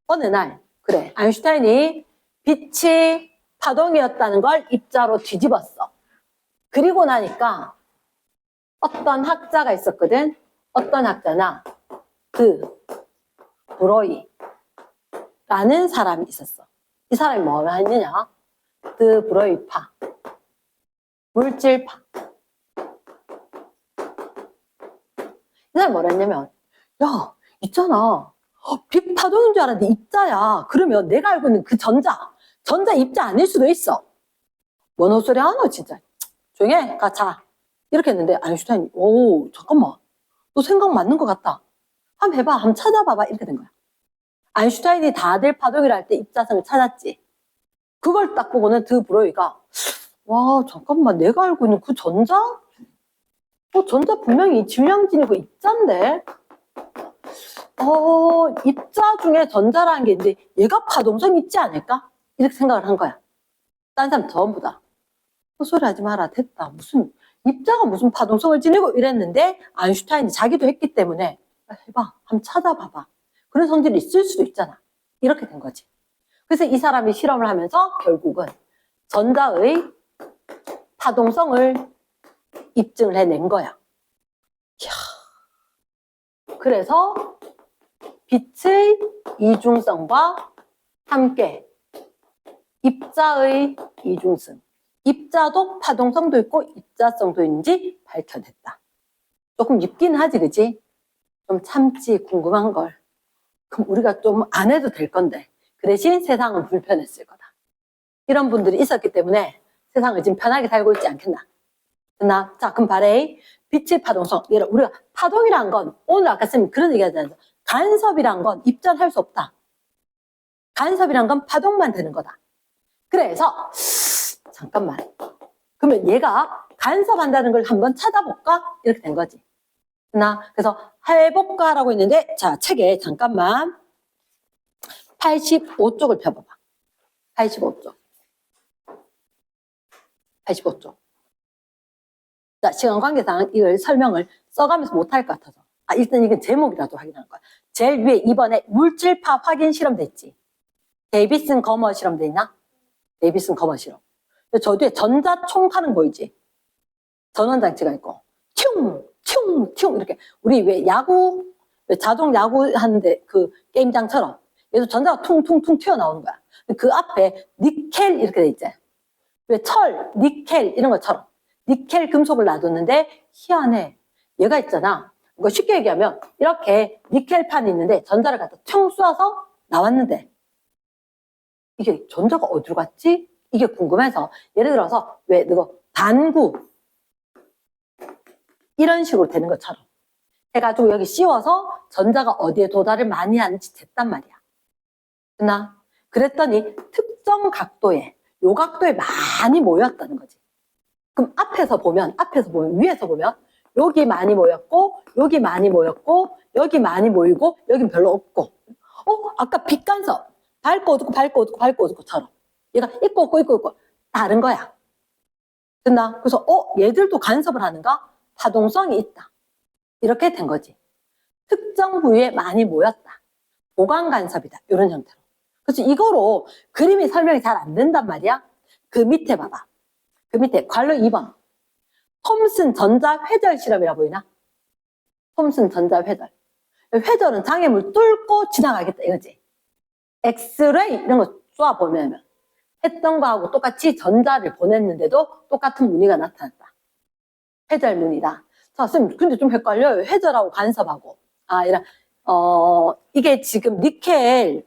어느 날 그래 아인슈타인이 빛이 파동이었다는 걸 입자로 뒤집었어. 그리고 나니까 어떤 학자가 있었거든. 어떤 학자나 드 브로이라는 사람이 있었어. 이 사람이 뭐 했느냐? 드 브로이파 물질파. 이 사람이 뭐라 했냐면 야 있잖아 빛 파동인 줄 알았는데 입자야. 그러면 내가 알고 있는 그 전자 입자 아닐 수도 있어. 뭔 헛소리 하노 진짜. 조용히 해. 자 이렇게 했는데 아인슈타인이 오 잠깐만 너 생각 맞는 것 같다. 한번 해봐. 한번 찾아봐봐. 이렇게 된 거야. 아인슈타인이 다들 파동이라 할 때 입자성을 찾았지. 그걸 딱 보고는 드 브로이가 와 잠깐만 내가 알고 있는 그 전자? 전자 분명히 질량진이고 입자인데 입자 중에 전자라는 게 있는데 얘가 파동성 있지 않을까? 이렇게 생각을 한 거야. 딴 사람 전부 다 헛소리 하지 마라. 됐다. 무슨 입자가 무슨 파동성을 지니고 이랬는데 아인슈타인이 자기도 했기 때문에 해봐. 한번 찾아봐봐. 그런 성질이 있을 수도 있잖아. 이렇게 된 거지. 그래서 이 사람이 실험을 하면서 결국은 전자의 파동성을 입증을 해낸 거야. 이야. 그래서 빛의 이중성과 함께 입자의 이중성, 입자도 파동성도 있고 입자성도 있는지 밝혀냈다. 조금 밉긴 하지, 그지? 좀 참지, 궁금한 걸. 그럼 우리가 좀 안 해도 될 건데 그 대신 세상은 불편했을 거다. 이런 분들이 있었기 때문에 세상을 지금 편하게 살고 있지 않겠나? 됐나? 자, 그럼 바레이 빛의 파동성. 우리가 파동이란 건 오늘 아까 쌤이 그런 얘기 하잖아요. 간섭이란 건 입자할 수 없다. 간섭이란 건 파동만 되는 거다. 그래서 잠깐만. 그러면 얘가 간섭한다는 걸 한번 찾아볼까? 이렇게 된 거지. 그래서 해볼까라고 했는데 자 책에 잠깐만 85쪽을 펴봐봐. 85쪽. 자, 시간 관계상 이걸 설명을 써가면서 못할 것 같아서 일단 이건 제목이라도 확인하는 거야. 제일 위에 이번에 물질파 확인 실험 됐지. 데이비슨 거머 실험 돼 있나? 데이비슨 거머 실험. 저 뒤에 전자총하는 보이지? 전원장치가 있고 퉁 이렇게 우리 왜 야구 자동 야구 하는데 그 게임장처럼 얘도 전자가 퉁퉁퉁 튀어나오는 거야. 그 앞에 니켈 이렇게 돼 있지. 왜 철, 니켈 이런 것처럼 니켈 금속을 놔뒀는데 희한해. 얘가 있잖아. 이거 쉽게 얘기하면 이렇게 니켈판이 있는데 전자를 갖다 퉁 쏴서 나왔는데 이게 전자가 어디로 갔지? 이게 궁금해서 예를 들어서 왜 이거 반구 이런 식으로 되는 것처럼 해가지고 여기 씌워서 전자가 어디에 도달을 많이 하는지 됐단 말이야. 됐나? 그랬더니 특정 각도에 요 각도에 많이 모였다는 거지. 그럼 앞에서 보면, 위에서 보면, 여기 많이 모였고, 여기 많이 모였고, 여기 많이 모이고, 여긴 별로 없고. 아까 빛간섭. 밝고 어둡고, 밝고 어둡고, 밝고 어둡고처럼. 얘가 있고 없고, 있고 없고. 다른 거야. 됐나? 그래서, 얘들도 간섭을 하는가? 파동성이 있다. 이렇게 된 거지. 특정 부위에 많이 모였다. 보강 간섭이다. 이런 형태로. 그래서 이거로 그림이 설명이 잘 안 된단 말이야. 그 밑에 봐봐. 그 밑에 괄호 2번. 톰슨 전자회절 실험이라 보이나? 톰슨 전자회절. 회절은 장애물 뚫고 지나가겠다 이거지. 엑스레이 이런 거 쏘아보면 했던 거하고 똑같이 전자를 보냈는데도 똑같은 무늬가 나타났다. 회절 무늬다. 자, 선생님, 근데 좀 헷갈려요. 회절하고 간섭하고. 이게 지금 니켈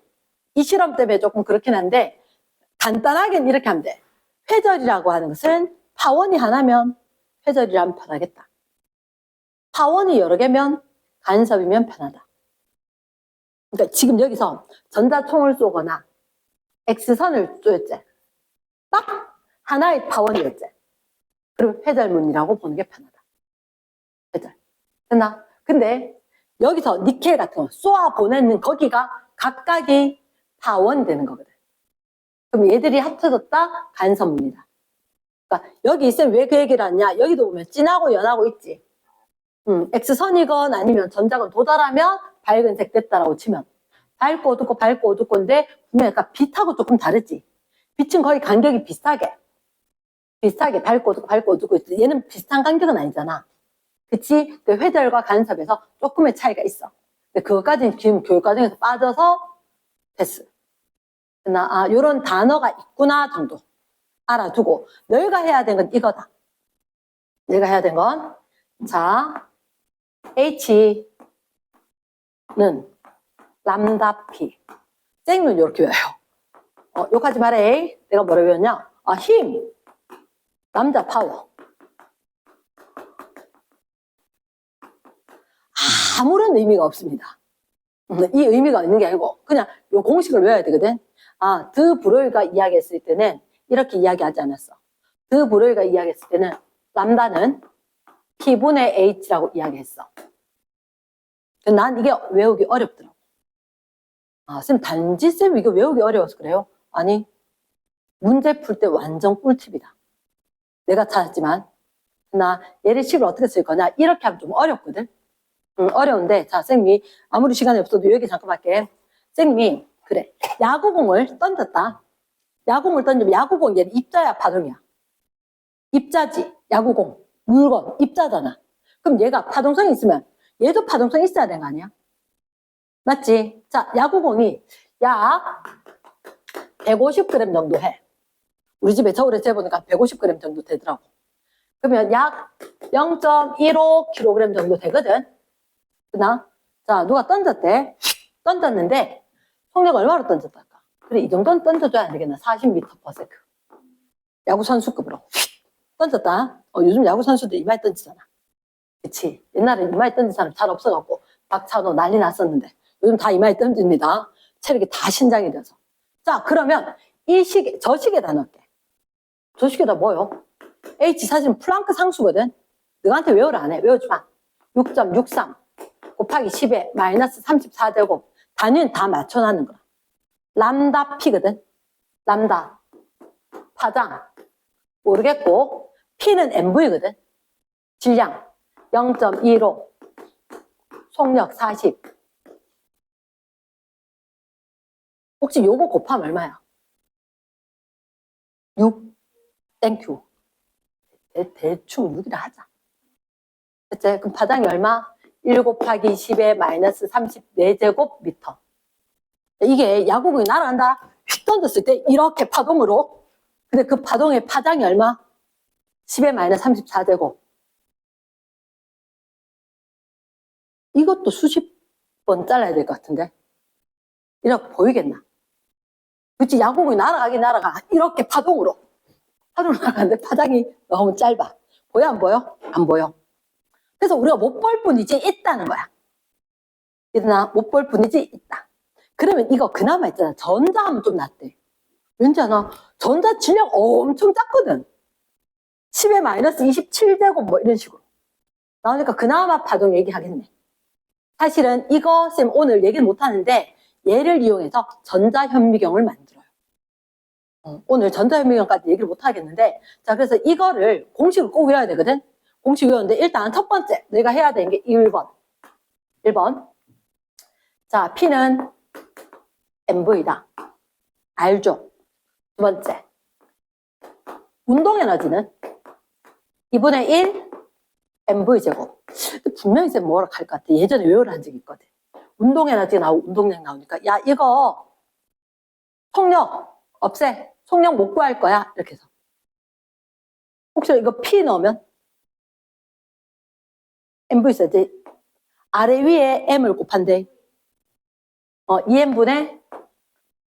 이 실험 때문에 조금 그렇긴 한데 간단하게는 이렇게 하면 돼. 회절이라고 하는 것은 파원이 하나면 회절이라면 편하겠다. 파원이 여러 개면 간섭이면 편하다. 그러니까 지금 여기서 전자총을 쏘거나 X선을 쏘였지. 딱 하나의 파원이었지. 그럼 회절문이라고 보는 게 편하다. 회절. 됐나? 근데 여기서 니켈 같은 거 쏘아 보내는 거기가 각각이 파원이 되는 거거든. 그럼 얘들이 합쳐졌다? 간섭문이다. 그러니까 여기 있으면 왜 그 얘기를 하냐? 여기도 보면 진하고 연하고 있지. X선이건 아니면 전자건 도달하면 밝은색 됐다라고 치면 밝고 어둡고 밝고 어둡고인데 분명히 약간 빛하고 조금 다르지. 빛은 거의 간격이 비슷하게 밝고 어둡고 밝고 어둡고 있지. 얘는 비슷한 간격은 아니잖아. 그치? 그 회절과 간섭에서 조금의 차이가 있어. 근데 그것까지는 지금 교육과정에서 빠져서 패스. 요런 단어가 있구나 정도 알아두고 너희가 해야 되는 건 이거다. 너희가 해야 되는 건 자, H는 람다 P. 쨍은 이렇게 외워요. 욕하지 말해. 내가 뭐라 외웠냐? 힘. 남자 파워. 아무런 의미가 없습니다. 이 의미가 있는 게 아니고 그냥 요 공식을 외워야 되거든. 드 브로이가 이야기했을 때는 이렇게 이야기하지 않았어. 드 브로이가 이야기했을 때는 람다는 P분의 H라고 이야기했어. 난 이게 외우기 어렵더라고. 쌤 단지 쌤 이거 외우기 어려워서 그래요? 아니 문제 풀 때 완전 꿀팁이다. 내가 찾았지만 나 얘를 식을 어떻게 쓸 거냐 이렇게 하면 좀 어렵거든. 어려운데 자 쌤이 아무리 시간이 없어도 여기 잠깐 할게. 쌤이 그래 야구공을 던졌다. 야구공을 던지면 야구공 얘는 입자야 파동이야. 입자지 야구공 물건 입자잖아. 그럼 얘가 파동성이 있으면 얘도 파동성이 있어야 되는 거 아니야? 맞지? 자 야구공이 약 150g 정도 해. 우리 집에 저울에 재보니까 150g 정도 되더라고. 그러면 약 0.15kg 정도 되거든. 그나? 자, 누가 던졌대? 던졌는데, 속력 얼마로 던졌달까? 그래, 이 정도는 던져줘야 안 되겠나? 40m/s. 야구 선수급으로. 던졌다. 요즘 야구 선수들 이마에 던지잖아. 그치? 옛날에 이마에 던진 사람 잘 없어갖고, 박찬호 난리 났었는데, 요즘 다 이마에 던집니다. 체력이 다 신장이 돼서. 자, 그러면 저 시계다 넣을게. 저 시계다 뭐요? H 사실은 플랑크 상수거든? 너한테 외우라 안 해. 외우지 마. 6.63. 곱하기 10에 마이너스 34제곱. 단위는 다 맞춰놨는 거야. 람다 P거든. 람다. 파장. 모르겠고. P는 MV거든. 질량. 0.15. 속력 40. 혹시 요거 곱하면 얼마야? 6. 땡큐. 대충 6이라 하자. 그치? 그럼 파장이 얼마? 1 곱하기 10에 마이너스 34제곱 미터. 이게 야구공이 날아간다. 휙 던졌을 때 이렇게 파동으로. 근데 그 파동의 파장이 얼마? 10에 마이너스 34제곱. 이것도 수십 번 잘라야 될 것 같은데. 이렇게 보이겠나? 그치? 야구공이 날아가긴 날아가. 이렇게 파동으로. 파동으로 날아가는데 파장이 너무 짧아. 보여 안 보여? 안 보여. 그래서 우리가 못 볼 뿐이지 있다는 거야. 얘들아 못 볼 뿐이지 있다. 그러면 이거 그나마 있잖아. 전자하면 좀 낫대. 왠지 아나 전자 질량 엄청 작거든. 10의 마이너스 27제곱 뭐 이런 식으로 나오니까 그나마 파동 얘기하겠네. 사실은 이거 쌤 오늘 얘기는 못하는데 얘를 이용해서 전자현미경을 만들어요. 오늘 전자현미경까지 얘기를 못하겠는데 자 그래서 이거를 공식을 꼭 외워야 되거든. 공식 외우는데 일단 첫 번째 내가 해야 되는 게 1번. 자 P는 MV다. 알죠? 두 번째 운동에너지는 2분의 1 MV제곱. 분명히 쌤 뭐라 할 것 같아. 예전에 외우를 한 적이 있거든. 운동에너지 나오고 운동량 나오니까 야 이거 속력 없애. 속력 못 구할 거야. 이렇게 해서 혹시 이거 P 넣으면 MV 써야지. 아래 위에 M을 곱한대. 2M분의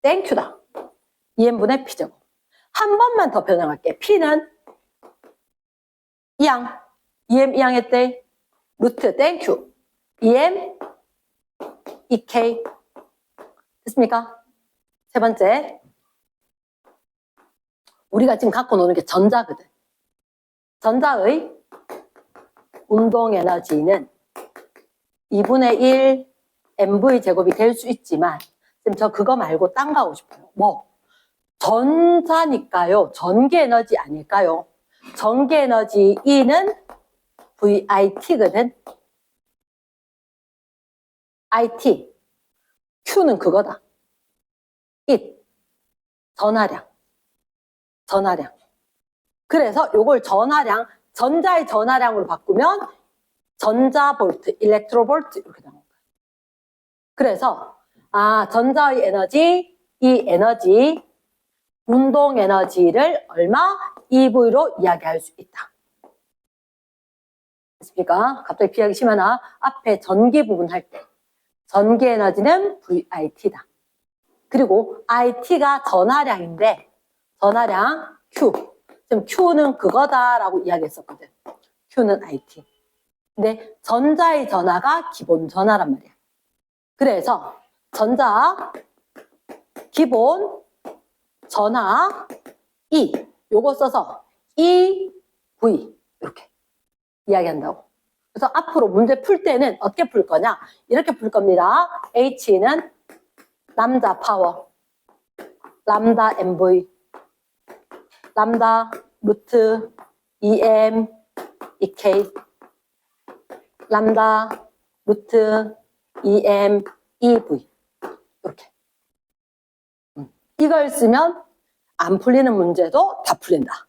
땡큐다. 2M분의 P제곱. 한 번만 더 변형할게. P는 2항. 2M 2항 했대. 루트 땡큐. 2M 2K. 됐습니까? 세 번째. 우리가 지금 갖고 노는 게 전자거든. 전자의 운동에너지는 2분의 1 MV 제곱이 될 수 있지만 쌤 저 그거 말고 딴 거 하고 싶어요. 뭐? 전자니까요. 전기에너지 아닐까요? 전기에너지 E는 VIT거든. IT. Q는 그거다. IT. 전하량. 그래서 요걸 전하량, 전자의 전하량으로 바꾸면 전자볼트, 일렉트로볼트 이렇게 나온 거예요. 그래서 전자의 에너지, 이 에너지, 운동 에너지를 얼마? EV로 이야기할 수 있다. 됐습니까? 갑자기 비하기 심하나 앞에 전기 부분 할 때 전기 에너지는 VIT다. 그리고 IT가 전하량인데 전하량 Q. 지금 Q는 그거다라고 이야기했었거든. Q는 IT. 근데 전자의 전하가 기본 전하란 말이야. 그래서 전자 기본 전하 E 요거 써서 EV 이렇게 이야기한다고. 그래서 앞으로 문제 풀 때는 어떻게 풀 거냐? 이렇게 풀 겁니다. H는 람다 파워, 람다 MV, 람다 루트 2M 2K, 람다 루트 2M 2V 이렇게. 이걸 쓰면 안 풀리는 문제도 다 풀린다.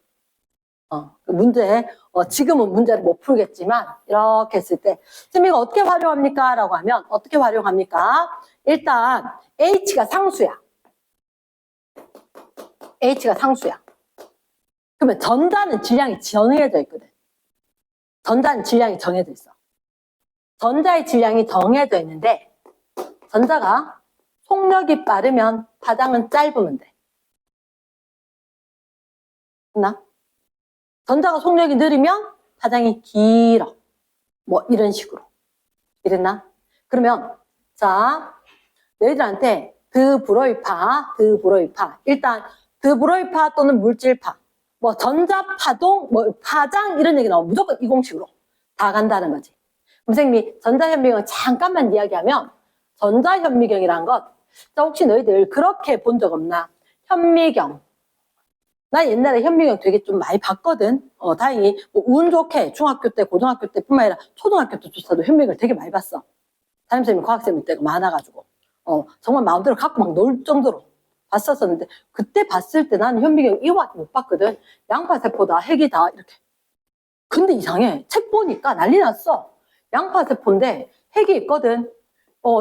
문제, 지금은 문제를 못 풀겠지만 이렇게 했을 때 지금 이거 어떻게 활용합니까? 라고 하면 어떻게 활용합니까? 일단 H가 상수야. H가 상수야. 그러면 전자는 질량이 정해져 있거든. 전자는 질량이 정해져 있어. 전자의 질량이 정해져 있는데 전자가 속력이 빠르면 파장은 짧으면 돼. 됐나? 전자가 속력이 느리면 파장이 길어. 뭐 이런 식으로. 이랬나? 그러면 자 너희들한테 드브로이파 일단 드브로이파 또는 물질파 뭐 전자파동 뭐 파장 이런 얘기 나오면 무조건 이 공식으로 다 간다는 거지. 선생님이 전자현미경 잠깐만 이야기하면 전자현미경이란 것 자, 혹시 너희들 그렇게 본 적 없나? 현미경 나 옛날에 현미경 되게 좀 많이 봤거든. 다행히 뭐 운 좋게 중학교 때 고등학교 때뿐만 아니라 초등학교 때조차도 현미경을 되게 많이 봤어. 담임선생님 과학쌤일 때가 많아가지고 정말 마음대로 갖고 막 놀 정도로 봤었었는데 그때 봤을 때 나는 현미경 이거밖에 못 봤거든. 양파세포다 핵이다 이렇게. 근데 이상해. 책 보니까 난리 났어. 양파세포인데 핵이 있거든.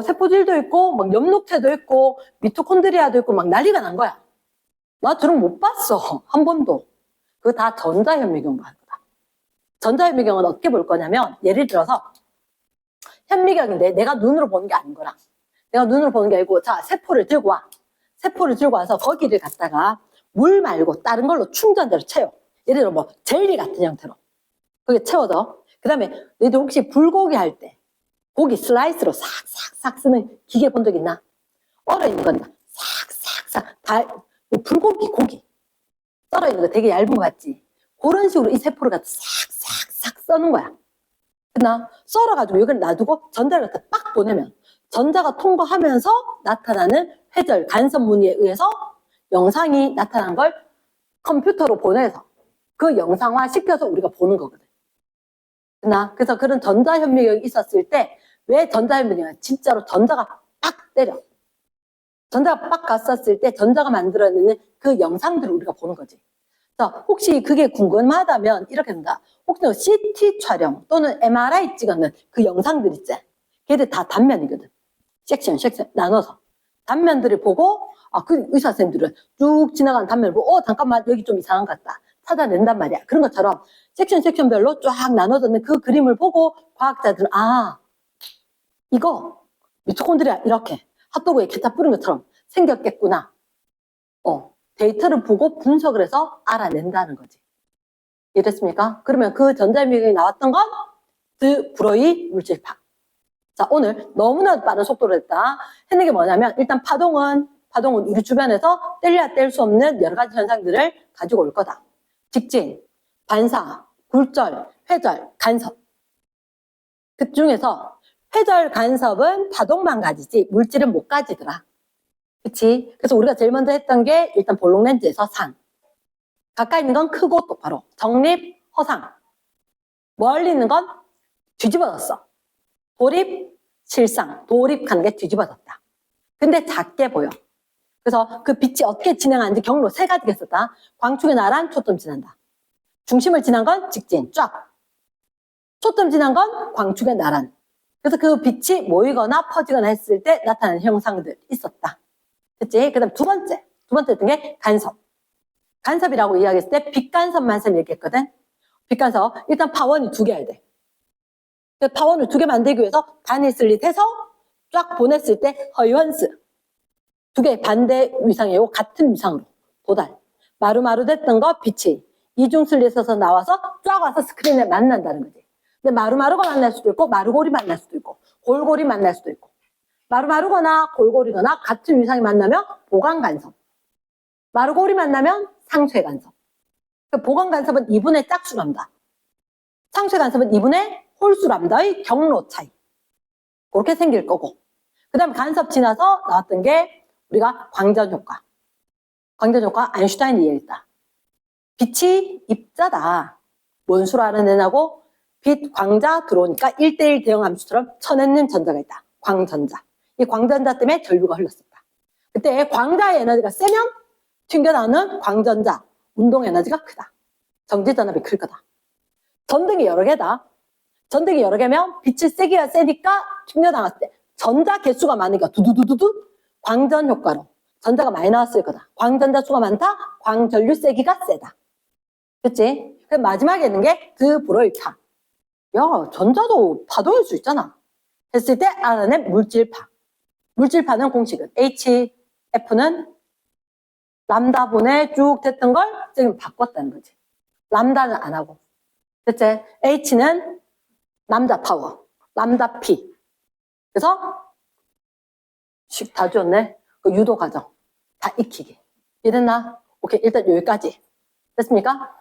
세포질도 있고 막 엽록체도 있고 미토콘드리아도 있고 막 난리가 난 거야. 나 저런 못 봤어. 한 번도. 그거 다 전자현미경으로 할 거다. 전자현미경은 어떻게 볼 거냐면 예를 들어서 현미경인데 내가 눈으로 보는 게 아닌 거라. 내가 눈으로 보는 게 아니고 자 세포를 들고 와. 세포를 들고 와서 거기를 갖다가 물 말고 다른 걸로 충전대로 채워. 예를 들어 뭐 젤리 같은 형태로. 거기에 채워져. 그 다음에 너희들 혹시 불고기 할 때 고기 슬라이스로 싹싹싹 쓰는 기계 본 적 있나? 얼어있는 건 싹싹싹 불고기 고기 썰어있는 거 되게 얇은 거 같지? 그런 식으로 이 세포를 갖다 싹싹싹 써는 거야. 그나 썰어가지고 여기를 놔두고 전자를 갖다 빡 보내면 전자가 통과하면서 나타나는 회절 간섭 무늬에 의해서 영상이 나타난 걸 컴퓨터로 보내서 그 영상화 시켜서 우리가 보는 거거든. 그래서 그런 전자현미경이 있었을 때 왜 전자현미경은 진짜로 전자가 빡 때려. 전자가 빡 갔었을 때 전자가 만들어내는 그 영상들을 우리가 보는 거지. 그래서 혹시 그게 궁금하다면 이렇게 된다. 혹시 CT 촬영 또는 MRI 찍었는 그 영상들 있지? 걔들 다 단면이거든. 섹션 나눠서. 단면들을 보고 그 의사 선생님들은 쭉 지나가는 단면을 보고 잠깐만 여기 좀 이상한 것 같다. 찾아낸단 말이야. 그런 것처럼 섹션별로 쫙 나눠졌는 그 그림을 보고 과학자들은 이거 미토콘드리아 이렇게 핫도그에 케찹 뿌린 것처럼 생겼겠구나. 데이터를 보고 분석을 해서 알아낸다는 거지. 이해됐습니까? 그러면 그 전자현미경이 나왔던 건 드 브로이 물질파. 자, 오늘 너무나 빠른 속도로 했다. 했는 게 뭐냐면 일단 파동은 우리 주변에서 뗄래야 뗄 수 없는 여러 가지 현상들을 가지고 올 거다. 직진, 반사, 굴절, 회절, 간섭. 그 중에서 회절, 간섭은 파동만 가지지 물질은 못 가지더라. 그치? 그래서 우리가 제일 먼저 했던 게 일단 볼록 렌즈에서 상. 가까이 있는 건 크고 똑바로. 정립, 허상. 멀리 있는 건 뒤집어졌어. 돌입, 실상. 돌입하는 게 뒤집어졌다. 근데 작게 보여. 그래서 그 빛이 어떻게 진행하는지 경로 3가지가 있었다. 광축의 나란, 초점 지난다. 중심을 지난 건 직진, 쫙. 초점 지난 건 광축의 나란. 그래서 그 빛이 모이거나 퍼지거나 했을 때 나타나는 형상들 있었다. 그치? 그 다음 두 번째 했던 게 간섭. 간섭이라고 이야기했을 때 빛간섭만 선 얘기했거든. 빛간섭. 일단 파원이 2개여야 돼. 파원을 2개 만들기 위해서 바니슬릿해서 쫙 보냈을 때 허이원스. 2개 반대 위상이고 같은 위상으로 도달. 마루마루 됐던 거 빛이 이중슬릿에서 나와서 쫙 와서 스크린에 만난다는 거지. 근데 마루마루가 만날 수도 있고 마루골이 만날 수도 있고 골골이 만날 수도 있고 마루마루거나 골골이거나 같은 위상이 만나면 보강간섭. 마루골이 만나면 상쇄간섭. 보강간섭은 2분의 짝수랍니다. 상쇄간섭은 2분의 홀수랍니다의 경로 차이. 그렇게 생길 거고. 그 다음에 간섭 지나서 나왔던 게 우리가 광전효과. 광전효과 아인슈타인이 이해했다. 빛이 입자다. 뭔 수로 알아내냐고? 빛, 광자 들어오니까 1:1 대응함수처럼 쳐내는 전자가 있다. 광전자. 이 광전자 때문에 전류가 흘렀었다. 그때 광자의 에너지가 세면 튕겨나오는 광전자, 운동 에너지가 크다. 정지전압이 클 거다. 전등이 여러 개다. 전등이 여러 개면 빛이 세기가 세니까 튕겨나왔을 때 전자 개수가 많으니까 두두두두두 광전 효과로 전자가 많이 나왔을 거다. 광전자 수가 많다. 광전류 세기가 세다. 그치? 그 마지막에 있는 게 드 브로이파. 야, 전자도 파동일 수 있잖아. 했을 때 알아낸 물질파. 물질파는 공식은 HF는 람다분에 쭉 됐던 걸 지금 바꿨다는 거지. 람다는 안 하고. 그치? H는 람다 파워, 람다 P. 그래서 다 주었네. 그 유도 과정 다 익히기. 이해됐나? 오케이, 일단 여기까지. 됐습니까?